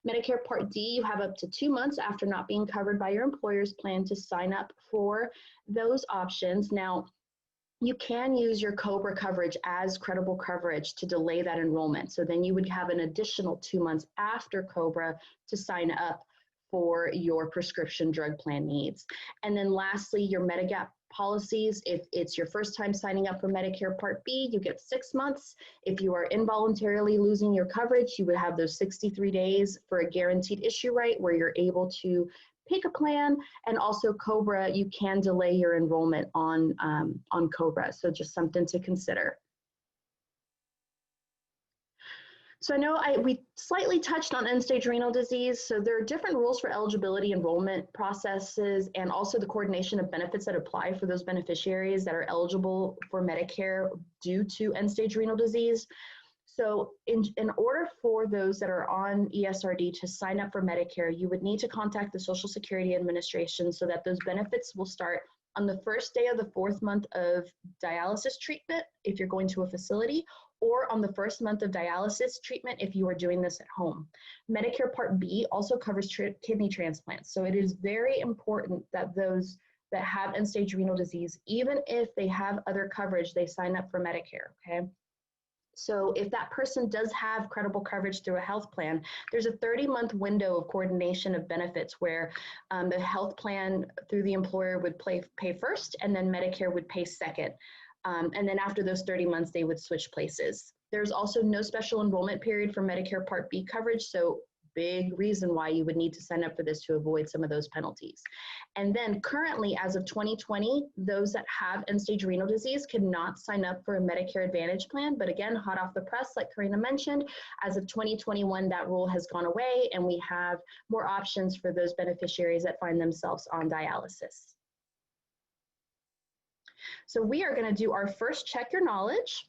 Medicare Part D, you have up to 2 months after not being covered by your employer's plan to sign up for those options. Now, you can use your COBRA coverage as credible coverage to delay that enrollment. So then you would have an additional 2 months after COBRA to sign up for your prescription drug plan needs. And then lastly, your Medigap policies. If it's your first time signing up for Medicare Part B, you get 6 months. If you are involuntarily losing your coverage, you would have those 63 days for a guaranteed issue right where you're able to pick a plan. And also COBRA, you can delay your enrollment on COBRA. So just something to consider. So I know we slightly touched on end-stage renal disease. So there are different rules for eligibility enrollment processes and also the coordination of benefits that apply for those beneficiaries that are eligible for Medicare due to end-stage renal disease. So in order for those that are on ESRD to sign up for Medicare, you would need to contact the Social Security Administration so that those benefits will start on the first day of the 4th month of dialysis treatment if you're going to a facility, or on the 1st month of dialysis treatment if you are doing this at home. Medicare Part B also covers kidney transplants. So it is very important that those that have end-stage renal disease, even if they have other coverage, they sign up for Medicare, okay? So if that person does have credible coverage through a health plan, there's a 30-month window of coordination of benefits where the health plan through the employer would pay first, and then Medicare would pay second. And then after those 30 months, they would switch places. There's also no special enrollment period for Medicare Part B coverage, so big reason why you would need to sign up for this to avoid some of those penalties. And then currently, as of 2020, those that have end-stage renal disease cannot sign up for a Medicare Advantage plan. But again, hot off the press, like Karina mentioned, as of 2021, that rule has gone away and we have more options for those beneficiaries that find themselves on dialysis. So we are going to do our first check your knowledge.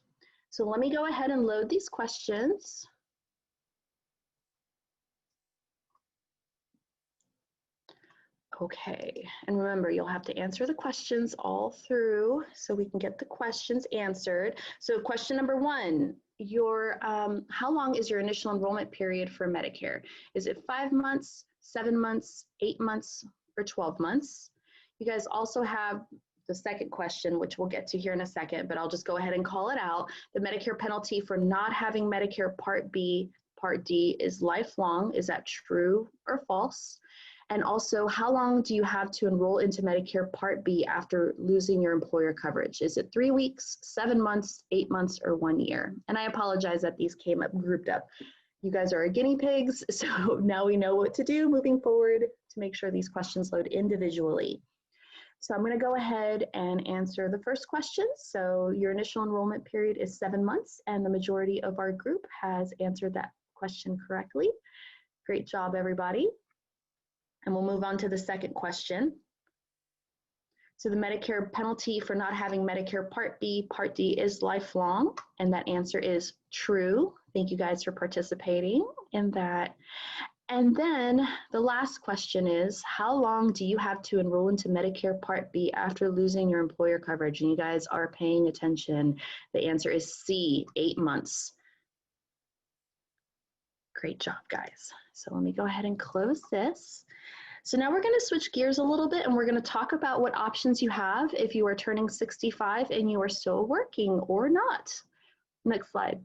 So let me go ahead and load these questions. Okay, and remember, you'll have to answer the questions all through so we can get the questions answered. So question number 1, how long is your initial enrollment period for Medicare? Is it 5 months, 7 months, 8 months, or 12 months? You guys also have the second question, which we'll get to here in a second, but I'll just go ahead and call it out. The Medicare penalty for not having Medicare Part B, Part D is lifelong. Is that true or false? And also, how long do you have to enroll into Medicare Part B after losing your employer coverage? Is it 3 weeks, 7 months, 8 months, or 1 year? And I apologize that these came up grouped up. You guys are our guinea pigs, so now we know what to do moving forward to make sure these questions load individually. So I'm going to go ahead and answer the first question. So your initial enrollment period is 7 months, and the majority of our group has answered that question correctly. Great job, everybody. And we'll move on to the second question. So the Medicare penalty for not having Medicare Part B, Part D is lifelong, and that answer is true. Thank you guys for participating in that. And then the last question is, how long do you have to enroll into Medicare Part B after losing your employer coverage? And you guys are paying attention. The answer is C, 8 months. Great job, guys. So let me go ahead and close this. So now we're going to switch gears a little bit and we're going to talk about what options you have if you are turning 65 and you are still working or not. Next slide.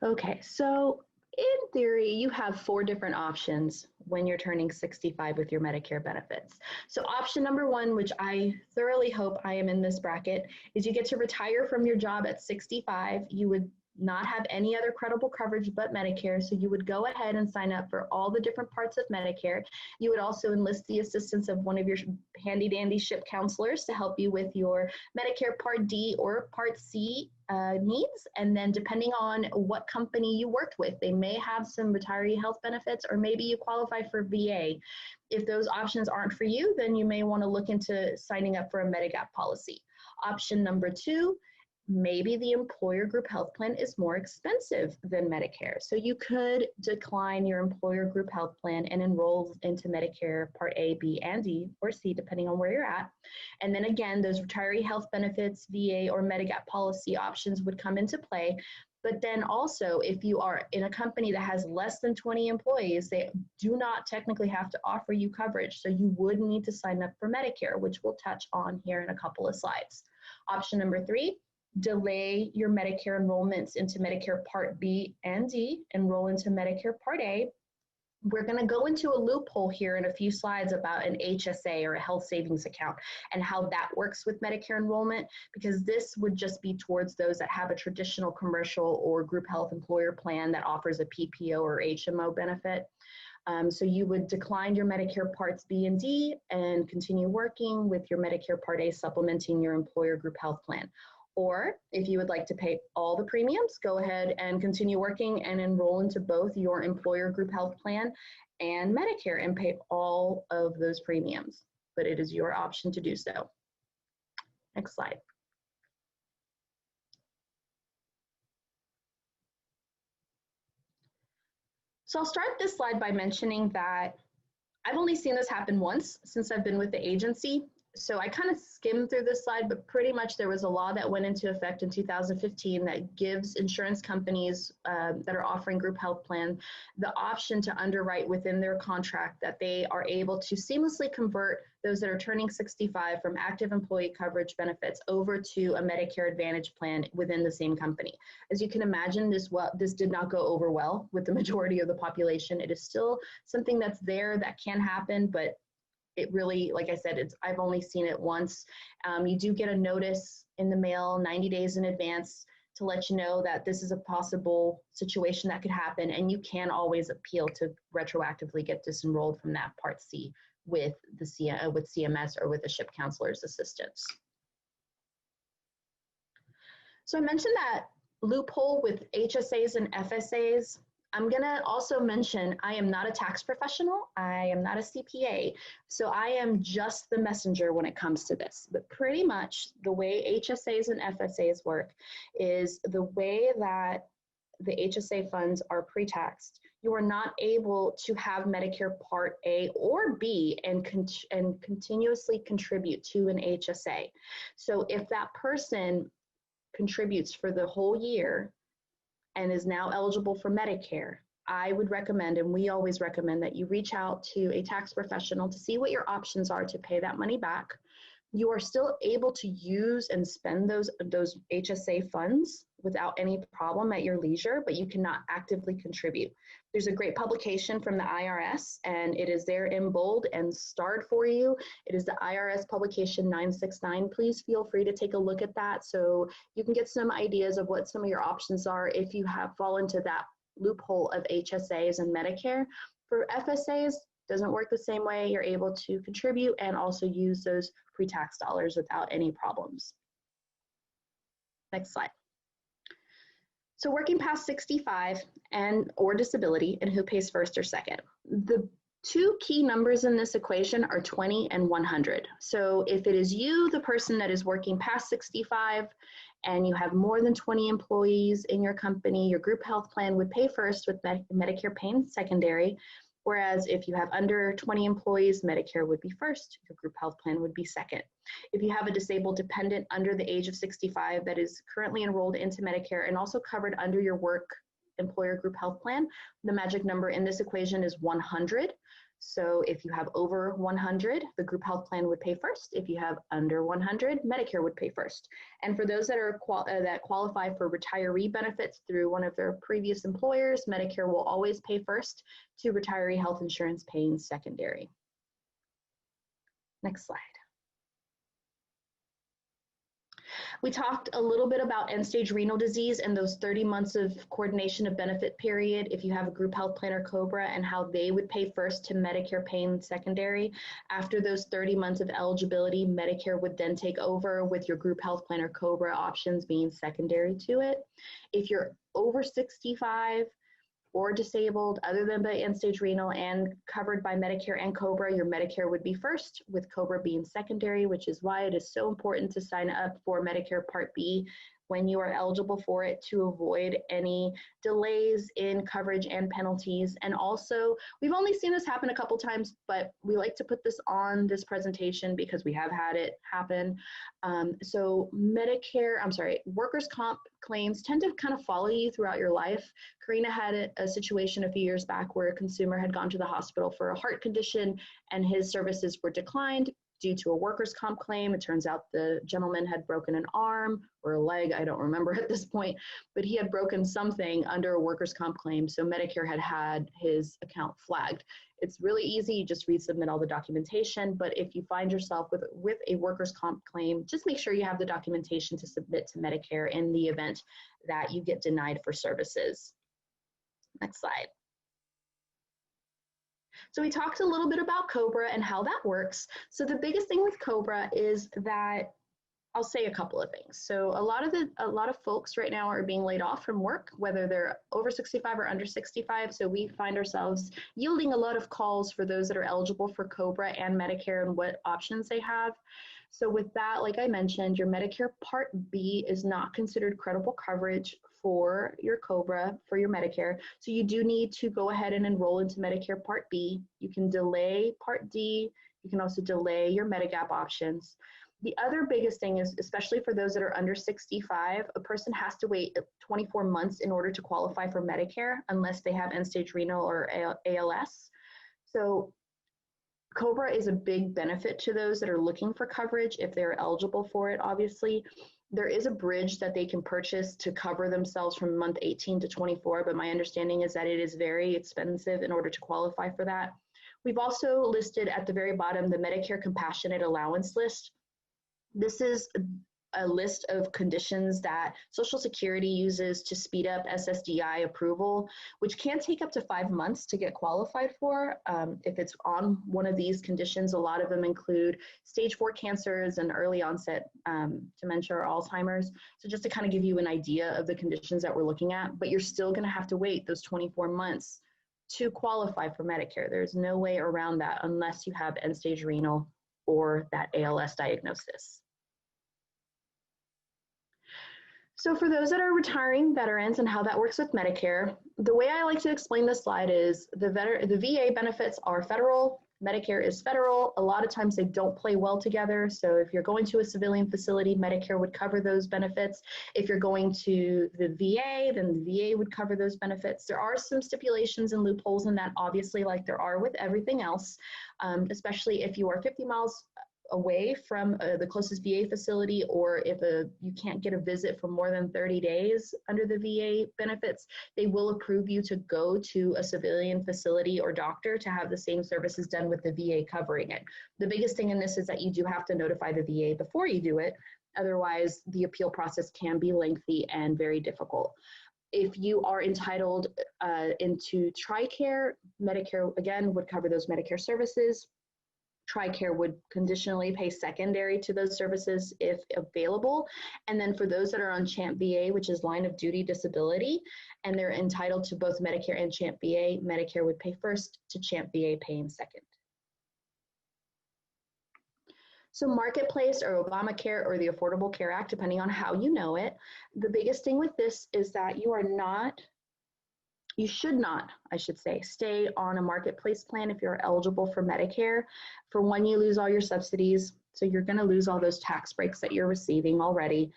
Okay, so in theory, you have 4 different options when you're turning 65 with your Medicare benefits. So option number 1, which I thoroughly hope I am in this bracket, is you get to retire from your job at 65. You would not have any other credible coverage but Medicare, so you would go ahead and sign up for all the different parts of Medicare. You would also enlist the assistance of one of your handy dandy ship counselors to help you with your Medicare Part D or Part C needs, and then depending on what company you worked with, they may have some retiree health benefits, or maybe you qualify for VA. If those options aren't for you, then you may want to look into signing up for a Medigap policy. Option number 2, maybe the employer group health plan is more expensive than Medicare. So you could decline your employer group health plan and enroll into Medicare Part A, B, and D, or C, depending on where you're at. And then again, those retiree health benefits, VA, or Medigap policy options would come into play. But then also, if you are in a company that has less than 20 employees, they do not technically have to offer you coverage. So you would need to sign up for Medicare, which we'll touch on here in a couple of slides. Option number 3, delay your Medicare enrollments into Medicare Part B and D, enroll into Medicare Part A. We're going to go into a loophole here in a few slides about an HSA or a health savings account and how that works with Medicare enrollment, because this would just be towards those that have a traditional commercial or group health employer plan that offers a PPO or HMO benefit. So you would decline your Medicare Parts B and D and continue working with your Medicare Part A supplementing your employer group health plan. Or if you would like to pay all the premiums, go ahead and continue working and enroll into both your employer group health plan and Medicare and pay all of those premiums. But it is your option to do so. Next slide. So I'll start this slide by mentioning that I've only seen this happen once since I've been with the agency. So I kind of skimmed through this slide, but pretty much there was a law that went into effect in 2015 that gives insurance companies that are offering group health plan the option to underwrite within their contract that they are able to seamlessly convert those that are turning 65 from active employee coverage benefits over to a Medicare Advantage plan within the same company. As you can imagine, this did not go over well with the majority of the population. It is still something that's there that can happen, but it really, like I said, I've only seen it once. You do get a notice in the mail 90 days in advance to let you know that this is a possible situation that could happen, and you can always appeal to retroactively get disenrolled from that Part C with with CMS or with a SHIP counselor's assistance. So I mentioned that loophole with HSAs and FSAs. I'm gonna also mention I am not a tax professional, I am not a CPA, so I am just the messenger when it comes to this. But pretty much the way HSAs and FSAs work is the way that the HSA funds are pre-taxed. You are not able to have Medicare Part A or B and continuously contribute to an HSA. So if that person contributes for the whole year and is now eligible for Medicare, I would recommend, and we always recommend, that you reach out to a tax professional to see what your options are to pay that money back. You are still able to use and spend those HSA funds without any problem at your leisure, but you cannot actively contribute. There's a great publication from the IRS, and it is there in bold and starred for you. It is the IRS publication 969. Please feel free to take a look at that so you can get some ideas of what some of your options are if you have fallen into that loophole of HSAs and Medicare. For FSAs, doesn't work the same way. You're able to contribute and also use those pre-tax dollars without any problems. Next slide. So working past 65 or disability, and who pays first or second. The two key numbers in this equation are 20 and 100. So if it is you, the person that is working past 65, and you have more than 20 employees in your company, your group health plan would pay first with Medicare paying secondary. Whereas if you have under 20 employees, Medicare would be first, your group health plan would be second. If you have a disabled dependent under the age of 65 that is currently enrolled into Medicare and also covered under your work employer group health plan, the magic number in this equation is 100. So if you have over 100, the group health plan would pay first. If you have under 100, Medicare would pay first. And for those that are that qualify for retiree benefits through one of their previous employers, Medicare will always pay first to retiree health insurance paying secondary. Next slide. We talked a little bit about end-stage renal disease and those 30 months of coordination of benefit period if you have a group health plan or COBRA, and how they would pay first to Medicare paying secondary. After those 30 months of eligibility, Medicare would then take over with your group health plan or COBRA options being secondary to it. If you're over 65 or disabled other than by end-stage renal and covered by Medicare and COBRA, your Medicare would be first, with COBRA being secondary, which is why it is so important to sign up for Medicare Part B when you are eligible for it to avoid any delays in coverage and penalties. And also, we've only seen this happen a couple times, but we like to put this on this presentation because we have had it happen. So workers' comp claims tend to kind of follow you throughout your life. Karina had a situation a few years back where a consumer had gone to the hospital for a heart condition and his services were declined due to a workers' comp claim. It turns out the gentleman had broken an arm or a leg, I don't remember at this point, but he had broken something under a workers' comp claim, so Medicare had his account flagged. It's really easy, you just resubmit all the documentation, but if you find yourself with a workers' comp claim, just make sure you have the documentation to submit to Medicare in the event that you get denied for services. Next slide. So we talked a little bit about COBRA and how that works. So the biggest thing with COBRA is that, I'll say a couple of things. So a lot of folks right now are being laid off from work, whether they're over 65 or under 65. So we find ourselves yielding a lot of calls for those that are eligible for COBRA and Medicare and what options they have. So with that, like I mentioned, your Medicare Part B is not considered credible coverage for your COBRA, for your Medicare. So you do need to go ahead and enroll into Medicare Part B. You can delay Part D. You can also delay your Medigap options. The other biggest thing is, especially for those that are under 65, a person has to wait 24 months in order to qualify for Medicare unless they have end-stage renal or ALS. So COBRA is a big benefit to those that are looking for coverage if they're eligible for it, obviously. There is a bridge that they can purchase to cover themselves from month 18 to 24, but my understanding is that it is very expensive in order to qualify for that. We've also listed at the very bottom the Medicare Compassionate Allowance list. This is a list of conditions that Social Security uses to speed up SSDI approval, which can take up to 5 months to get qualified for. If it's on one of these conditions, a lot of them include stage 4 cancers and early onset dementia or Alzheimer's. So just to kind of give you an idea of the conditions that we're looking at, but you're still gonna have to wait those 24 months to qualify for Medicare. There's no way around that unless you have end-stage renal or that ALS diagnosis. So for those that are retiring veterans and how that works with Medicare, the way I like to explain this slide is the VA benefits are federal, Medicare is federal. A lot of times they don't play well together. So if you're going to a civilian facility, Medicare would cover those benefits. If you're going to the VA, then the VA would cover those benefits. There are some stipulations and loopholes in that, obviously, like there are with everything else, especially if you are 50 miles away from the closest VA facility, or if you can't get a visit for more than 30 days under the VA benefits, they will approve you to go to a civilian facility or doctor to have the same services done with the VA covering it. The biggest thing in this is that you do have to notify the VA before you do it. Otherwise, the appeal process can be lengthy and very difficult. If you are entitled into TRICARE, Medicare, again, would cover those Medicare services. TRICARE would conditionally pay secondary to those services if available. And then for those that are on CHAMP VA, which is line of duty disability, and they're entitled to both Medicare and CHAMP VA, Medicare would pay first to CHAMP VA paying second. So Marketplace or Obamacare or the Affordable Care Act, depending on how you know it, the biggest thing with this is that you should not, I should say, stay on a marketplace plan if you're eligible for Medicare. For one, you lose all your subsidies, so you're gonna lose all those tax breaks that you're receiving already.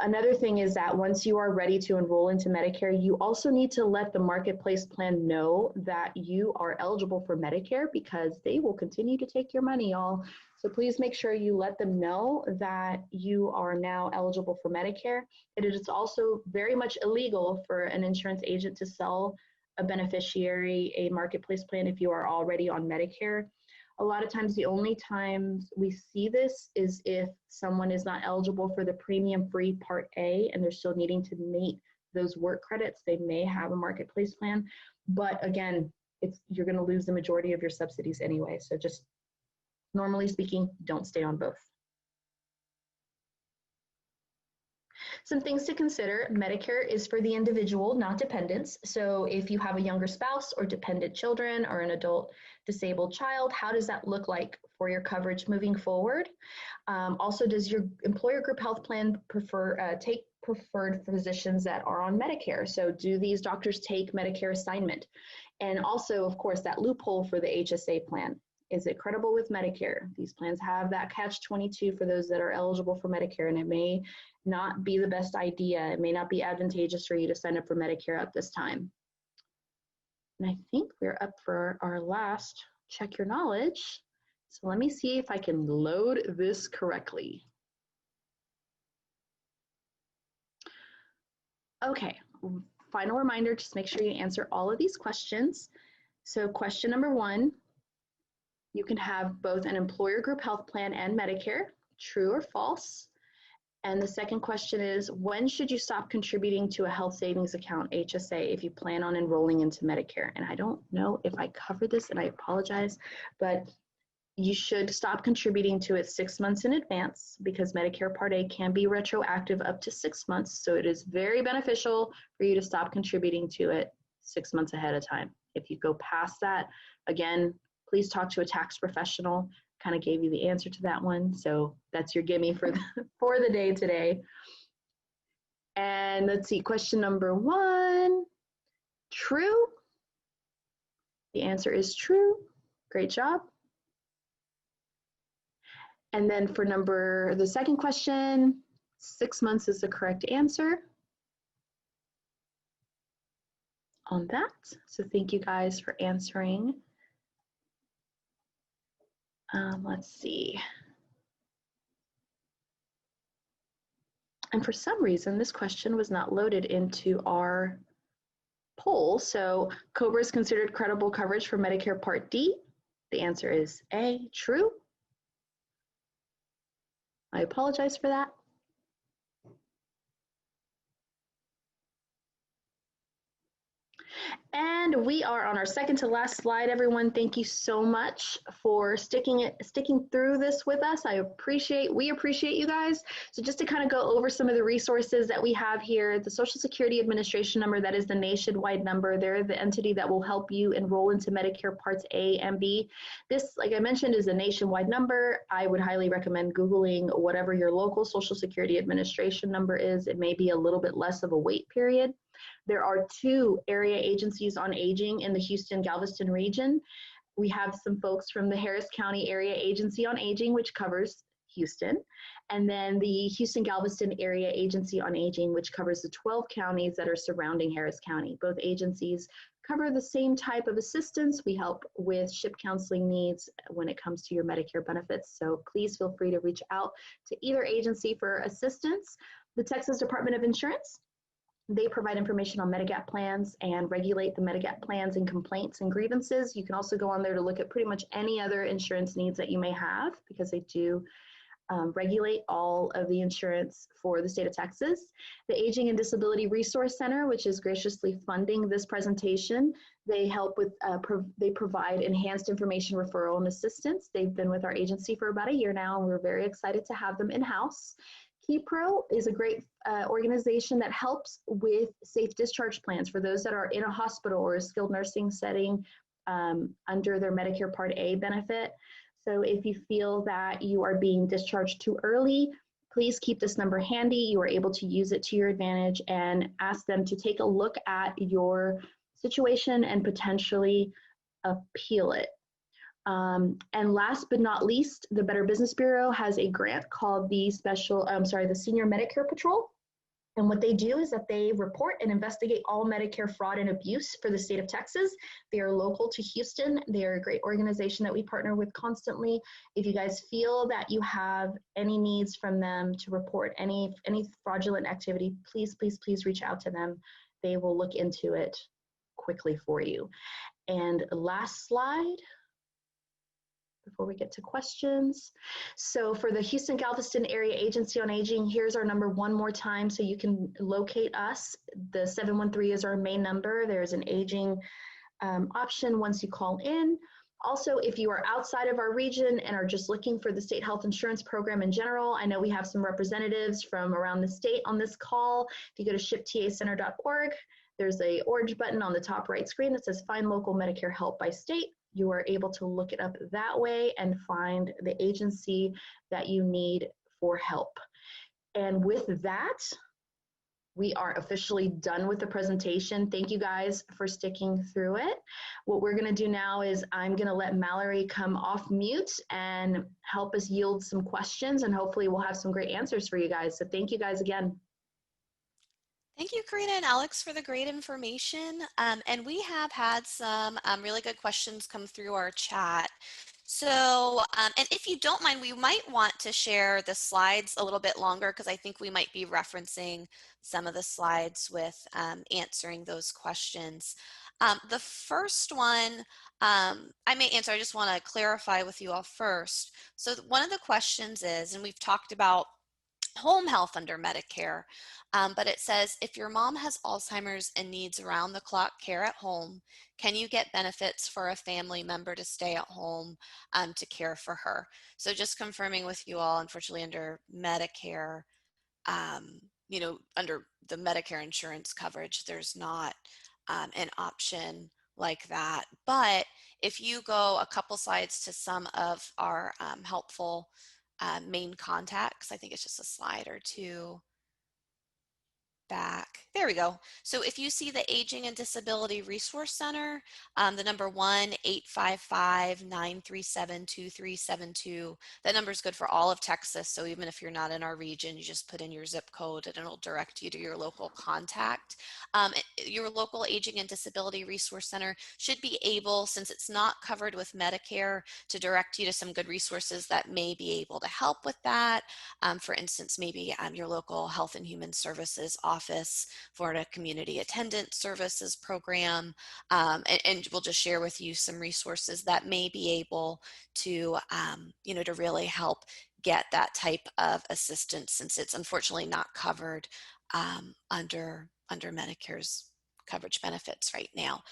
Another thing is that once you are ready to enroll into Medicare, you also need to let the marketplace plan know that you are eligible for Medicare, because they will continue to take your money, y'all. So please make sure you let them know that you are now eligible for Medicare. It is also very much illegal for an insurance agent to sell a beneficiary a marketplace plan if you are already on Medicare. A lot of times, the only times we see this is if someone is not eligible for the premium-free Part A and they're still needing to meet those work credits. They may have a marketplace plan, but again, you're going to lose the majority of your subsidies anyway. So just normally speaking, don't stay on both. Some things to consider: Medicare is for the individual, not dependents. So if you have a younger spouse or dependent children or an adult disabled child, how does that look like for your coverage moving forward? Also, does your employer group health plan preferred physicians that are on Medicare. So do these doctors take Medicare assignment? And also, of course, that loophole for the HSA plan. Is it credible with Medicare? These plans have that catch-22 for those that are eligible for Medicare, and it may not be the best idea. It may not be advantageous for you to sign up for Medicare at this time. And I think we're up for our last check your knowledge. So let me see if I can load this correctly. Okay, final reminder, just make sure you answer all of these questions. So question number 1, you can have both an employer group health plan and Medicare, true or false. And the second question is, when should you stop contributing to a health savings account, HSA, if you plan on enrolling into Medicare? And I don't know if I covered this, and I apologize, but you should stop contributing to it 6 months in advance, because Medicare Part A can be retroactive up to 6 months. So it is very beneficial for you to stop contributing to it 6 months ahead of time. If you go past that, again, please talk to a tax professional. Kind of gave you the answer to that one. So that's your gimme for the day today. And let's see, question number 1, true. The answer is true. Great job. And then for the second question, 6 months is the correct answer on that. So thank you guys for answering. Let's see. And for some reason, this question was not loaded into our poll. So COBRA is considered credible coverage for Medicare Part D. The answer is A, true. I apologize for that. And we are on our second to last slide, everyone. Thank you so much for sticking through this with us. We appreciate you guys. So just to kind of go over some of the resources that we have here, the Social Security Administration number, that is the nationwide number. They're the entity that will help you enroll into Medicare Parts A and B. This, like I mentioned, is a nationwide number. I would highly recommend Googling whatever your local Social Security Administration number is. It may be a little bit less of a wait period. There are 2 area agencies on aging in the Houston-Galveston region. We have some folks from the Harris County Area Agency on Aging, which covers Houston, and then the Houston-Galveston Area Agency on Aging, which covers the 12 counties that are surrounding Harris County. Both agencies cover the same type of assistance. We help with SHIP counseling needs when it comes to your Medicare benefits. So please feel free to reach out to either agency for assistance. The Texas Department of Insurance, they provide information on Medigap plans and regulate the Medigap plans and complaints and grievances. You can also go on there to look at pretty much any other insurance needs that you may have, because they do regulate all of the insurance for the state of Texas. The Aging and Disability Resource Center, which is graciously funding this presentation, they help with, they provide enhanced information referral and assistance. They've been with our agency for about a year now, and we're very excited to have them in-house. KeyPro is a great organization that helps with safe discharge plans for those that are in a hospital or a skilled nursing setting under their Medicare Part A benefit. So if you feel that you are being discharged too early, please keep this number handy. You are able to use it to your advantage and ask them to take a look at your situation and potentially appeal it. And last but not least, the Better Business Bureau has a grant called the the Senior Medicare Patrol. And what they do is that they report and investigate all Medicare fraud and abuse for the state of Texas. They are local to Houston. They are a great organization that we partner with constantly. If you guys feel that you have any needs from them to report any fraudulent activity, please, please, please reach out to them. They will look into it quickly for you. And last slide before we get to questions. So for the Houston-Galveston Area Agency on Aging, here's our number one more time so you can locate us. The 713 is our main number. There's an aging option once you call in. Also, if you are outside of our region and are just looking for the state health insurance program in general, I know we have some representatives from around the state on this call. If you go to shiptacenter.org, there's a orange button on the top right screen that says Find Local Medicare Help by State. You are able to look it up that way and find the agency that you need for help. And with that, we are officially done with the presentation. Thank you guys for sticking through it. What we're gonna do now is I'm gonna let Mallory come off mute and help us yield some questions, and hopefully we'll have some great answers for you guys. So thank you guys again. Thank you, Karina and Alex, for the great information. And we have had some really good questions come through our chat. So, and if you don't mind, we might want to share the slides a little bit longer because I think we might be referencing some of the slides with answering those questions. The first one I may answer, I just want to clarify with you all first. So one of the questions is, and we've talked about home health under Medicare, but it says, if your mom has Alzheimer's and needs around-the-clock care at home, can you get benefits for a family member to stay at home to care for her? So just confirming with you all, unfortunately under Medicare, you know, under the Medicare insurance coverage, there's not an option like that. But if you go a couple slides to some of our helpful main contacts, I think it's just a slide or two back. There we go. So if you see the Aging and Disability Resource Center, the number 1-855-937-2372, that number is good for all of Texas. So even if you're not in our region, you just put in your zip code and it'll direct you to your local contact. Your local Aging and Disability Resource Center should be able, since it's not covered with Medicare, to direct you to some good resources that may be able to help with that. For instance, maybe your local Health and Human Services office for a community attendance services program, and we'll just share with you some resources that may be able to, you know, to really help get that type of assistance, since it's unfortunately not covered under Medicare's coverage benefits right now.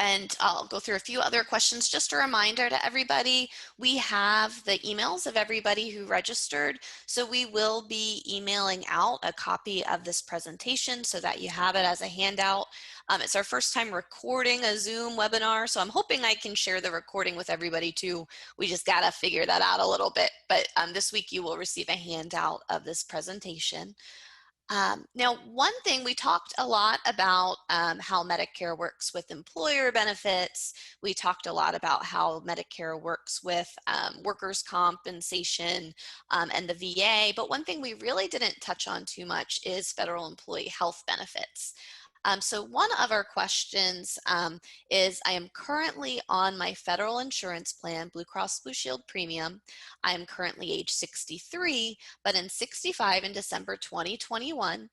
And I'll go through a few other questions. Just a reminder to everybody, we have the emails of everybody who registered. So we will be emailing out a copy of this presentation so that you have it as a handout. It's our first time recording a Zoom webinar, so I'm hoping I can share the recording with everybody too. We just gotta figure that out a little bit. But this week you will receive a handout of this presentation. Now, one thing, we talked a lot about how Medicare works with employer benefits. We talked a lot about how Medicare works with workers' compensation and the VA. But one thing we really didn't touch on too much is federal employee health benefits. So one of our questions is, I am currently on my federal insurance plan, Blue Cross Blue Shield Premium. I am currently age 63, but in 65 in December 2021,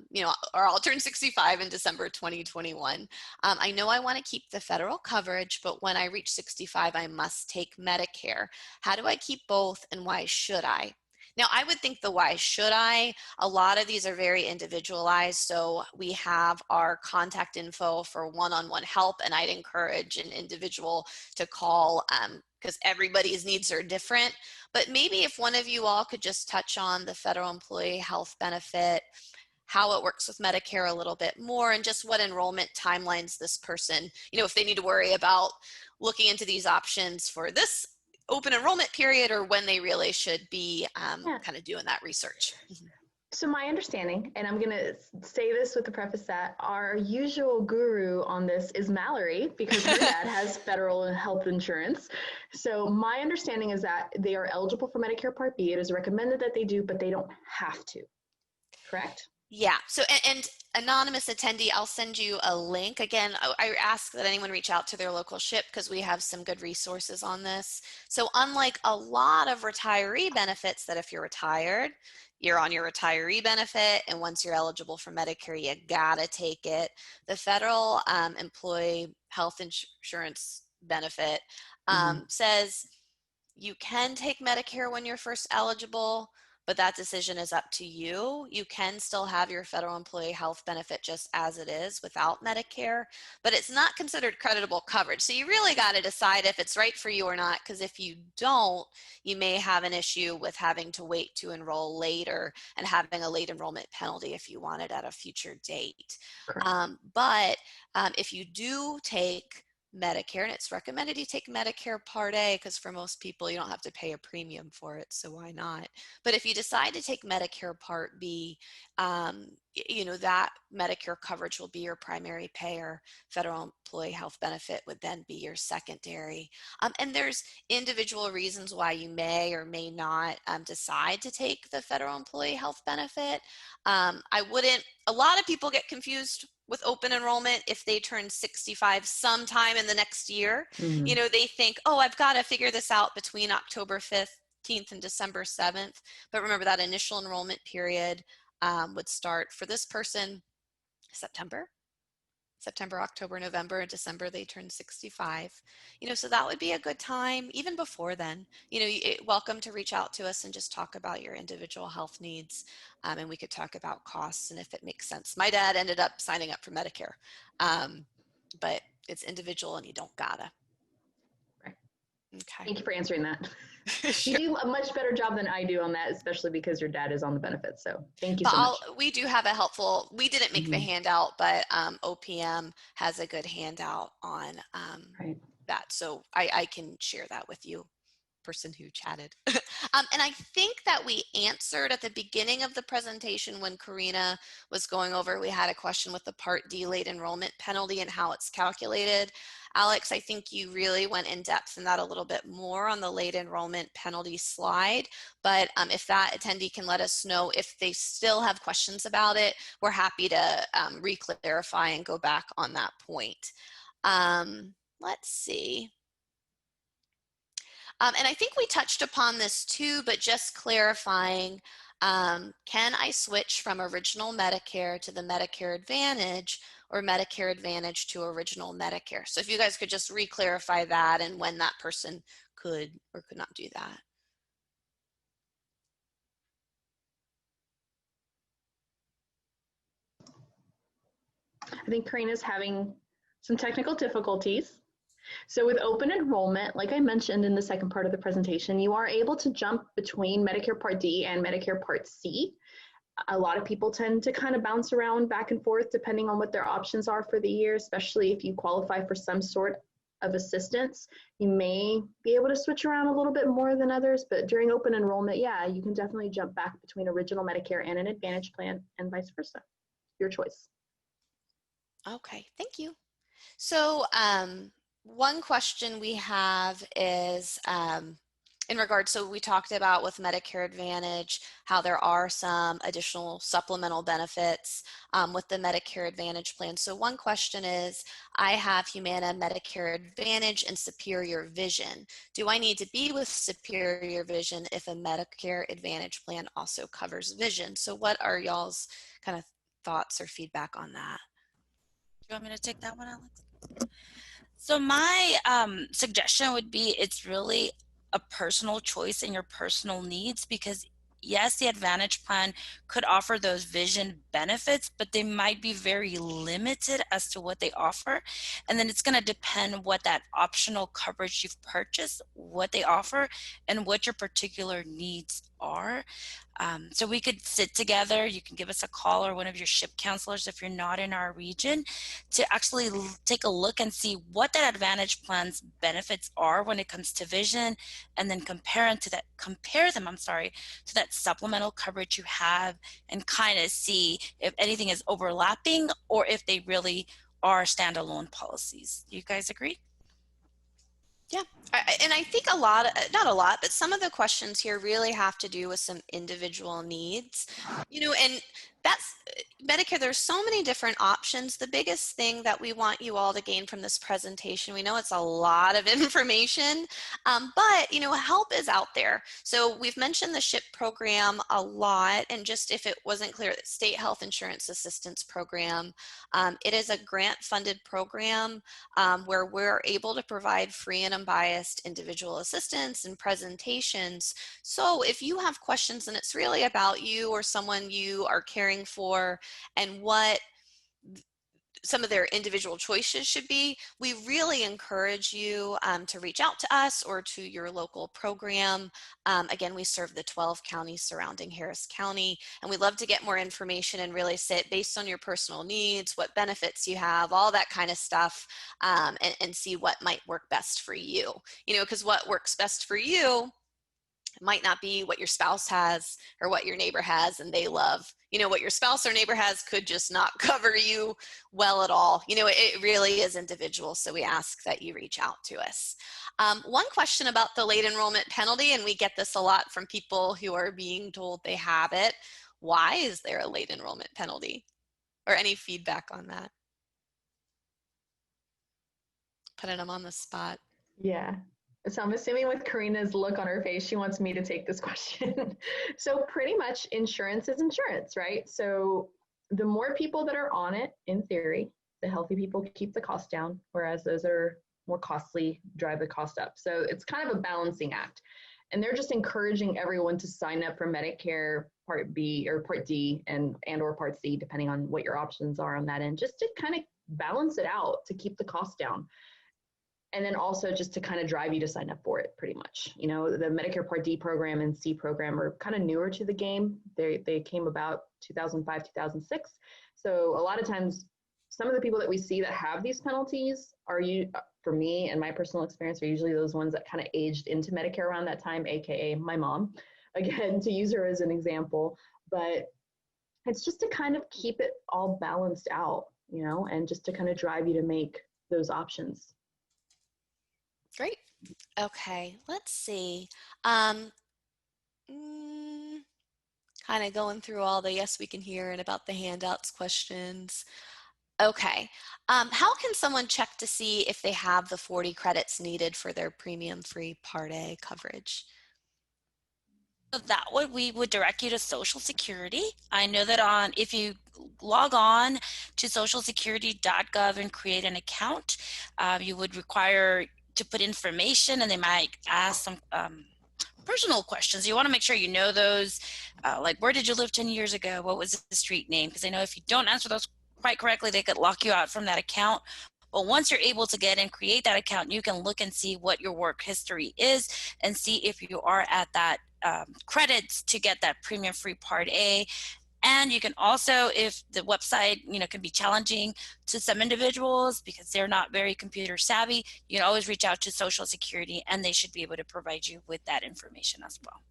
you know, or I'll turn 65 in December 2021. I know I want to keep the federal coverage, but when I reach 65, I must take Medicare. How do I keep both, and why should I? Now, I would think the why should I, a lot of these are very individualized. So we have our contact info for one-on-one help, and I'd encourage an individual to call because everybody's needs are different. But maybe if one of you all could just touch on the federal employee health benefit, how it works with Medicare a little bit more, and just what enrollment timelines this person, you know, if they need to worry about looking into these options for this open enrollment period, or when they really should be kind of doing that research. So my understanding, and I'm going to say this with the preface that our usual guru on this is Mallory, because her dad has federal health insurance. So my understanding is that they are eligible for Medicare Part B. It is recommended that they do, but they don't have to. Correct? Yeah. So, and anonymous attendee, I'll send you a link. Again, I ask that anyone reach out to their local SHIP because we have some good resources on this. So unlike a lot of retiree benefits that if you're retired, you're on your retiree benefit, and once you're eligible for Medicare, you gotta take it. The federal employee health insurance benefit says you can take Medicare when you're first eligible, but that decision is up to you. You can still have your federal employee health benefit just as it is without Medicare, but it's not considered creditable coverage. So you really got to decide if it's right for you or not, because if you don't, you may have an issue with having to wait to enroll later and having a late enrollment penalty if you want it at a future date. But if you do take Medicare, and it's recommended you take Medicare Part A because for most people you don't have to pay a premium for it, so why not? But if you decide to take Medicare Part B, that Medicare coverage will be your primary payer. Federal employee health benefit would then be your secondary. And there's individual reasons why you may or may not decide to take the federal employee health benefit. A lot of people get confused with open enrollment if they turn 65 sometime in the next year. Mhm. They think, oh, I've got to figure this out between October 15th and December 7th. But remember that initial enrollment period would start for this person September, October, November, and December, they turn 65. So that would be a good time. Even before then, welcome to reach out to us and just talk about your individual health needs. And we could talk about costs and if it makes sense. My dad ended up signing up for Medicare, but it's individual and you don't gotta. Right. Okay. Thank you for answering that. Sure. You do a much better job than I do on that, especially because your dad is on the benefits. So thank you But so much. we do have we didn't make the handout, but OPM has a good handout on Right. that. So I can share that with you, person who chatted. And I think that we answered at the beginning of the presentation when Karina was going over, we had a question with the Part D late enrollment penalty and how it's calculated. Alex, I think you really went in depth in that a little bit more on the late enrollment penalty slide. But if that attendee can let us know if they still have questions about it, we're happy to re-clarify and go back on that point. Let's see. And I think we touched upon this too, but just clarifying, can I switch from original Medicare to the Medicare Advantage or Medicare Advantage to original Medicare? So if you guys could just re-clarify that and when that person could or could not do that. I think Karina's having some technical difficulties. So with open enrollment, like I mentioned in the second part of the presentation, you are able to jump between Medicare Part D and Medicare Part C. A lot of people tend to kind of bounce around back and forth depending on what their options are for the year, especially if you qualify for some sort of assistance. You may be able to switch around a little bit more than others, but during open enrollment, yeah, you can definitely jump back between original Medicare and an Advantage plan and vice versa. Your choice. Okay, thank you. So one question we have is in regards, so we talked about with Medicare Advantage, how there are some additional supplemental benefits with the Medicare Advantage plan. So one question is, I have Humana Medicare Advantage and Superior Vision. Do I need to be with Superior Vision if a Medicare Advantage plan also covers vision? So what are y'all's kind of thoughts or feedback on that? Do you want me to take that one, Alex? So my suggestion would be it's really a personal choice and your personal needs, because yes, the Advantage plan could offer those vision benefits, but they might be very limited as to what they offer. And then it's going to depend what that optional coverage you've purchased, what they offer, and what your particular needs are. So we could sit together. You can give us a call or one of your SHIP counselors if you're not in our region to actually take a look and see what that Advantage plan's benefits are when it comes to vision, and then compare them to that supplemental coverage you have, and kind of see if anything is overlapping or if they really are standalone policies. Do you guys agree? Yeah, and I think not a lot, but some of the questions here really have to do with some individual needs, and that's Medicare. There's so many different options. The biggest thing that we want you all to gain from this presentation, we know it's a lot of information, but help is out there. So we've mentioned the SHIP program a lot, and just if it wasn't clear, the State Health Insurance Assistance Program, it is a grant-funded program where we're able to provide free and unbiased individual assistance and presentations. So if you have questions and it's really about you or someone you are caring for and what some of their individual choices should be, we really encourage you to reach out to us or to your local program. Again, we serve the 12 counties surrounding Harris County, and we'd love to get more information and really sit based on your personal needs, what benefits you have, all that kind of stuff, and see what might work best for you. Because what works best for you might not be what your spouse has or what your neighbor has and they love. What your spouse or neighbor has could just not cover you well at all. It really is individual, so we ask that you reach out to us. One question about the late enrollment penalty, and we get this a lot from people who are being told they have it. Why is there a late enrollment penalty? Or any feedback on that? Putting them on the spot. Yeah. So I'm assuming with Karina's look on her face, she wants me to take this question. So pretty much insurance is insurance, right? So the more people that are on it, in theory, the healthy people keep the cost down, whereas those that are more costly drive the cost up. So it's kind of a balancing act. And they're just encouraging everyone to sign up for Medicare Part B or Part D and or Part C, depending on what your options are on that end, just to kind of balance it out to keep the cost down. And then also just to kind of drive you to sign up for it, pretty much. The Medicare Part D program and C program are kind of newer to the game. They came about 2005, 2006. So a lot of times, some of the people that we see that have these penalties are, for me and my personal experience, are usually those ones that kind of aged into Medicare around that time, AKA my mom, again, to use her as an example. But it's just to kind of keep it all balanced out, and just to kind of drive you to make those Great. Okay, let's see. Kind of going through all the yes, we can hear and about the handouts questions. Okay. How can someone check to see if they have the 40 credits needed for their premium-free Part A coverage? So that we would direct you to Social Security. I know that if you log on to socialsecurity.gov and create an account, you would require to put information, and they might ask some personal questions. You want to make sure you know those, like where did you live 10 years ago? What was the street name? Because I know if you don't answer those quite correctly, they could lock you out from that account. But once you're able to get and create that account, you can look and see what your work history is and see if you are at that credits to get that premium free Part A. And you can also, if the website, can be challenging to some individuals because they're not very computer savvy, you can always reach out to Social Security and they should be able to provide you with that information as well.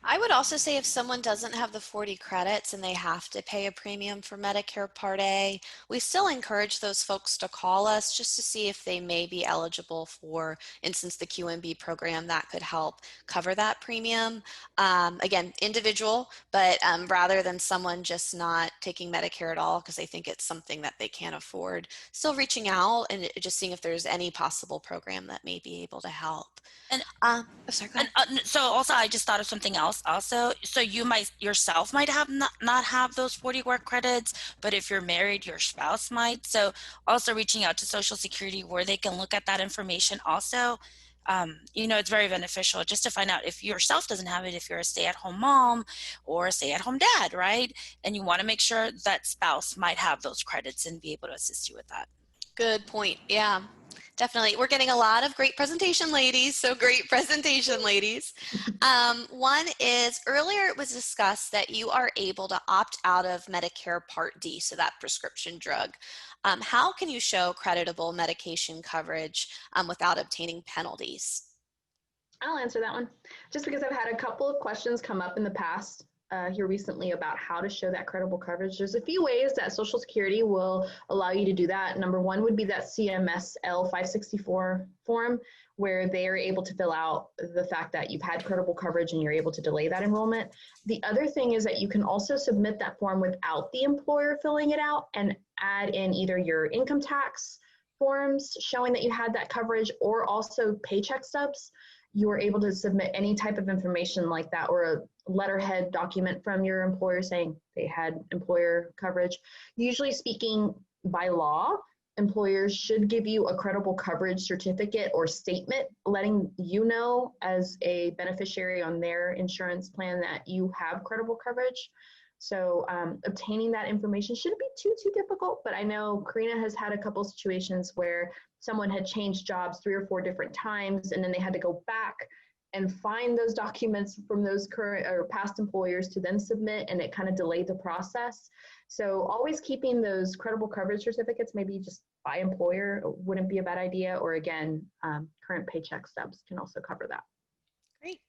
I would also say if someone doesn't have the 40 credits and they have to pay a premium for Medicare Part A, we still encourage those folks to call us just to see if they may be eligible for, instance, the QMB program that could help cover that premium. Again, individual, but rather than someone just not taking Medicare at all because they think it's something that they can't afford, still reaching out and just seeing if there's any possible program that may be able to help. And sorry, go ahead. so also I just thought of something else also. So you might yourself might have not have those 40 work credits, but if you're married, your spouse might. So also reaching out to Social Security where they can look at that information also. It's very beneficial just to find out if yourself doesn't have it, if you're a stay-at-home mom or a stay-at-home dad, right? And you want to make sure that spouse might have those credits and be able to assist you with that. Good point. Yeah, definitely. We're getting a lot of great presentation, ladies. So great presentation, ladies. One is earlier it was discussed that you are able to opt out of Medicare Part D, so that prescription drug. How can you show creditable medication coverage without obtaining penalties? I'll answer that one. Just because I've had a couple of questions come up in the past here recently about how to show that credible coverage. There's a few ways that Social Security will allow you to do that. Number one would be that CMS L564 form, where they are able to fill out the fact that you've had credible coverage and you're able to delay that enrollment. The other thing is that you can also submit that form without the employer filling it out and add in either your income tax forms showing that you had that coverage or also paycheck stubs. You are able to submit any type of information like that or a letterhead document from your employer saying they had employer coverage. Usually speaking, by law, employers should give you a credible coverage certificate or statement letting you know as a beneficiary on their insurance plan that you have credible coverage. So obtaining that information shouldn't be too difficult, but I know Karina has had a couple situations where someone had changed jobs 3 or 4 different times, and then they had to go back and find those documents from those current or past employers to then submit, and it kind of delayed the process. So always keeping those credible coverage certificates, maybe just by employer, wouldn't be a bad idea. Or again, current paycheck stubs can also cover that. Great.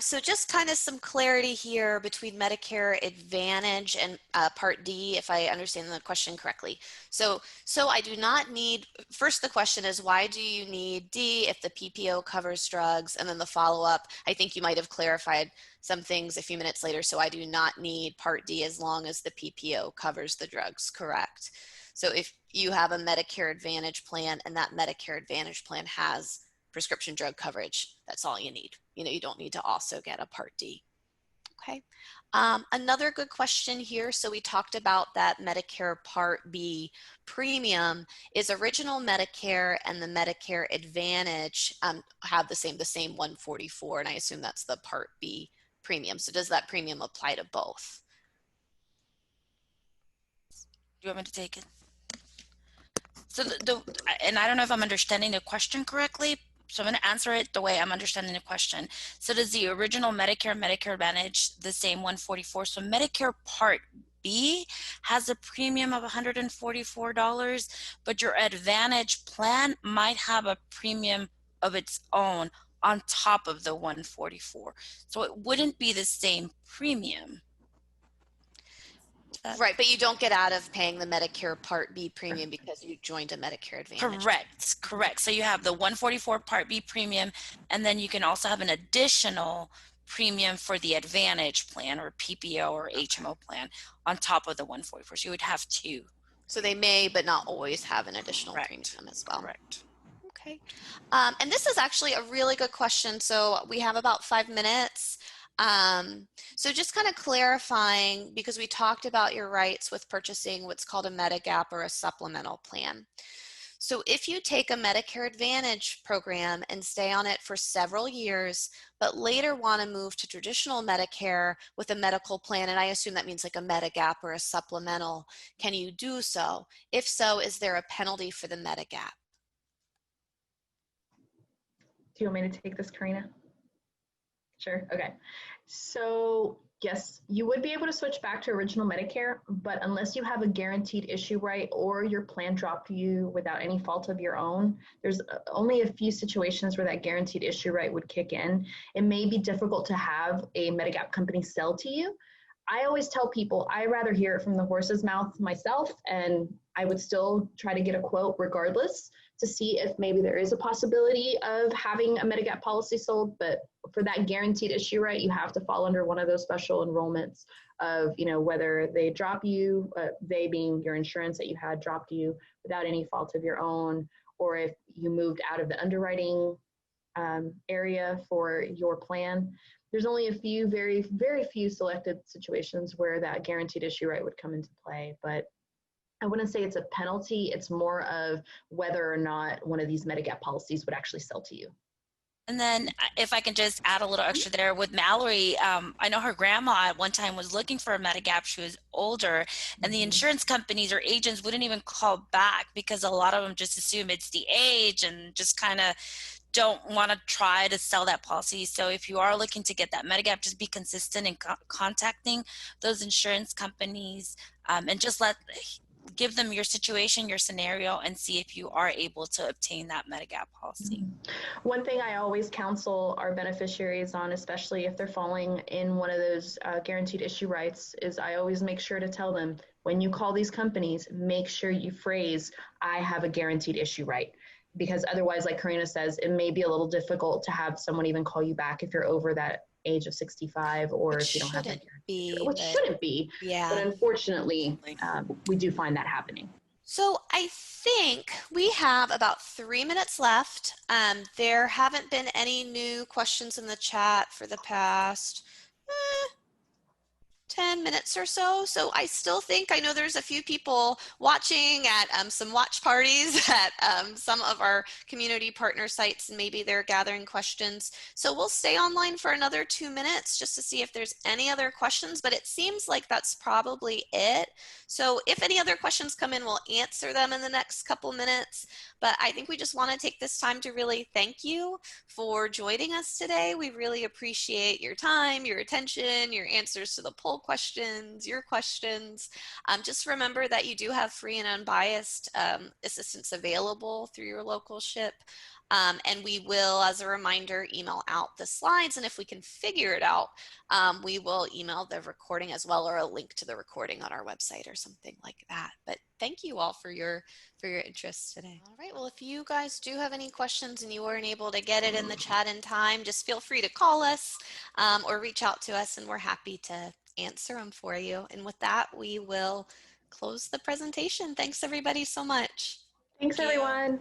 So just kind of some clarity here between Medicare Advantage and Part D, if I understand the question correctly. So I do not need, first the question is, why do you need D if the PPO covers drugs? And then the follow-up, I think you might have clarified some things a few minutes later. So I do not need Part D as long as the PPO covers the drugs, correct? So if you have a Medicare Advantage plan and that Medicare Advantage plan has prescription drug coverage, that's all you need. You don't need to also get a Part D. Okay. Another good question here. So we talked about that Medicare Part B premium. Is original Medicare and the Medicare Advantage have the same 144, and I assume that's the Part B premium. So does that premium apply to both? Do you want me to take it? So and I don't know if I'm understanding the question correctly, so I'm going to answer it the way I'm understanding the question. So does the original Medicare Advantage the same 144? So Medicare Part B has a premium of $144, but your Advantage plan might have a premium of its own on top of the 144. So it wouldn't be the same premium. Right, but you don't get out of paying the Medicare Part B premium because you joined a Medicare Advantage. Correct. So you have the 144 Part B premium, and then you can also have an additional premium for the Advantage plan or PPO or HMO plan on top of the 144. So you would have two. So they may, but not always, have an additional premium as well. Correct. Okay. And this is actually a really good question. So we have about 5 minutes. So just kind of clarifying, because we talked about your rights with purchasing what's called a Medigap or a supplemental plan. So if you take a Medicare Advantage program and stay on it for several years, but later want to move to traditional Medicare with a medical plan, and I assume that means like a Medigap or a supplemental, can you do so? If so, is there a penalty for the Medigap? Do you want me to take this, Karina? Sure. Okay. So yes, you would be able to switch back to original Medicare, but unless you have a guaranteed issue right or your plan dropped you without any fault of your own, there's only a few situations where that guaranteed issue right would kick in. It may be difficult to have a Medigap company sell to you. I always tell people I rather hear it from the horse's mouth myself, and I would still try to get a quote regardless to see if maybe there is a possibility of having a Medigap policy sold. But for that guaranteed issue right, you have to fall under one of those special enrollments of, whether they drop you, they being your insurance that you had dropped you without any fault of your own, or if you moved out of the underwriting area for your plan. There's only a few, very, very few selected situations where that guaranteed issue right would come into play. But I wouldn't say it's a penalty. It's more of whether or not one of these Medigap policies would actually sell to you. And then if I can just add a little extra there with Mallory, I know her grandma at one time was looking for a Medigap. She was older, and the insurance companies or agents wouldn't even call back because a lot of them just assume it's the age and just kind of don't want to try to sell that policy. So if you are looking to get that Medigap, just be consistent in contacting those insurance companies and just give them your situation, your scenario, and see if you are able to obtain that Medigap policy. One thing I always counsel our beneficiaries on, especially if they're falling in one of those guaranteed issue rights, is I always make sure to tell them, when you call these companies, make sure you phrase, I have a guaranteed issue right. Because otherwise, like Karina says, it may be a little difficult to have someone even call you back if you're over that age of 65, or if you don't have that guarantee, which shouldn't be. Yeah. But unfortunately, we do find that happening. So I think we have about 3 minutes left. There haven't been any new questions in the chat for the past 10 minutes or so. So I still think, I know there's a few people watching at some watch parties at some of our community partner sites, and maybe they're gathering questions. So we'll stay online for another 2 minutes just to see if there's any other questions, but it seems like that's probably it. So if any other questions come in, we'll answer them in the next couple minutes. But I think we just want to take this time to really thank you for joining us today. We really appreciate your time, your attention, your answers to the poll questions, your questions. Just remember that you do have free and unbiased assistance available through your local SHIP. And we will, as a reminder, email out the slides. And if we can figure it out, we will email the recording as well, or a link to the recording on our website or something like that. But thank you all for your interest today. All right, well, if you guys do have any questions and you weren't able to get it in the chat in time, just feel free to call us or reach out to us, and we're happy to answer them for you. And with that, we will close the presentation. Thanks everybody so much. Thanks, Thank you. everyone.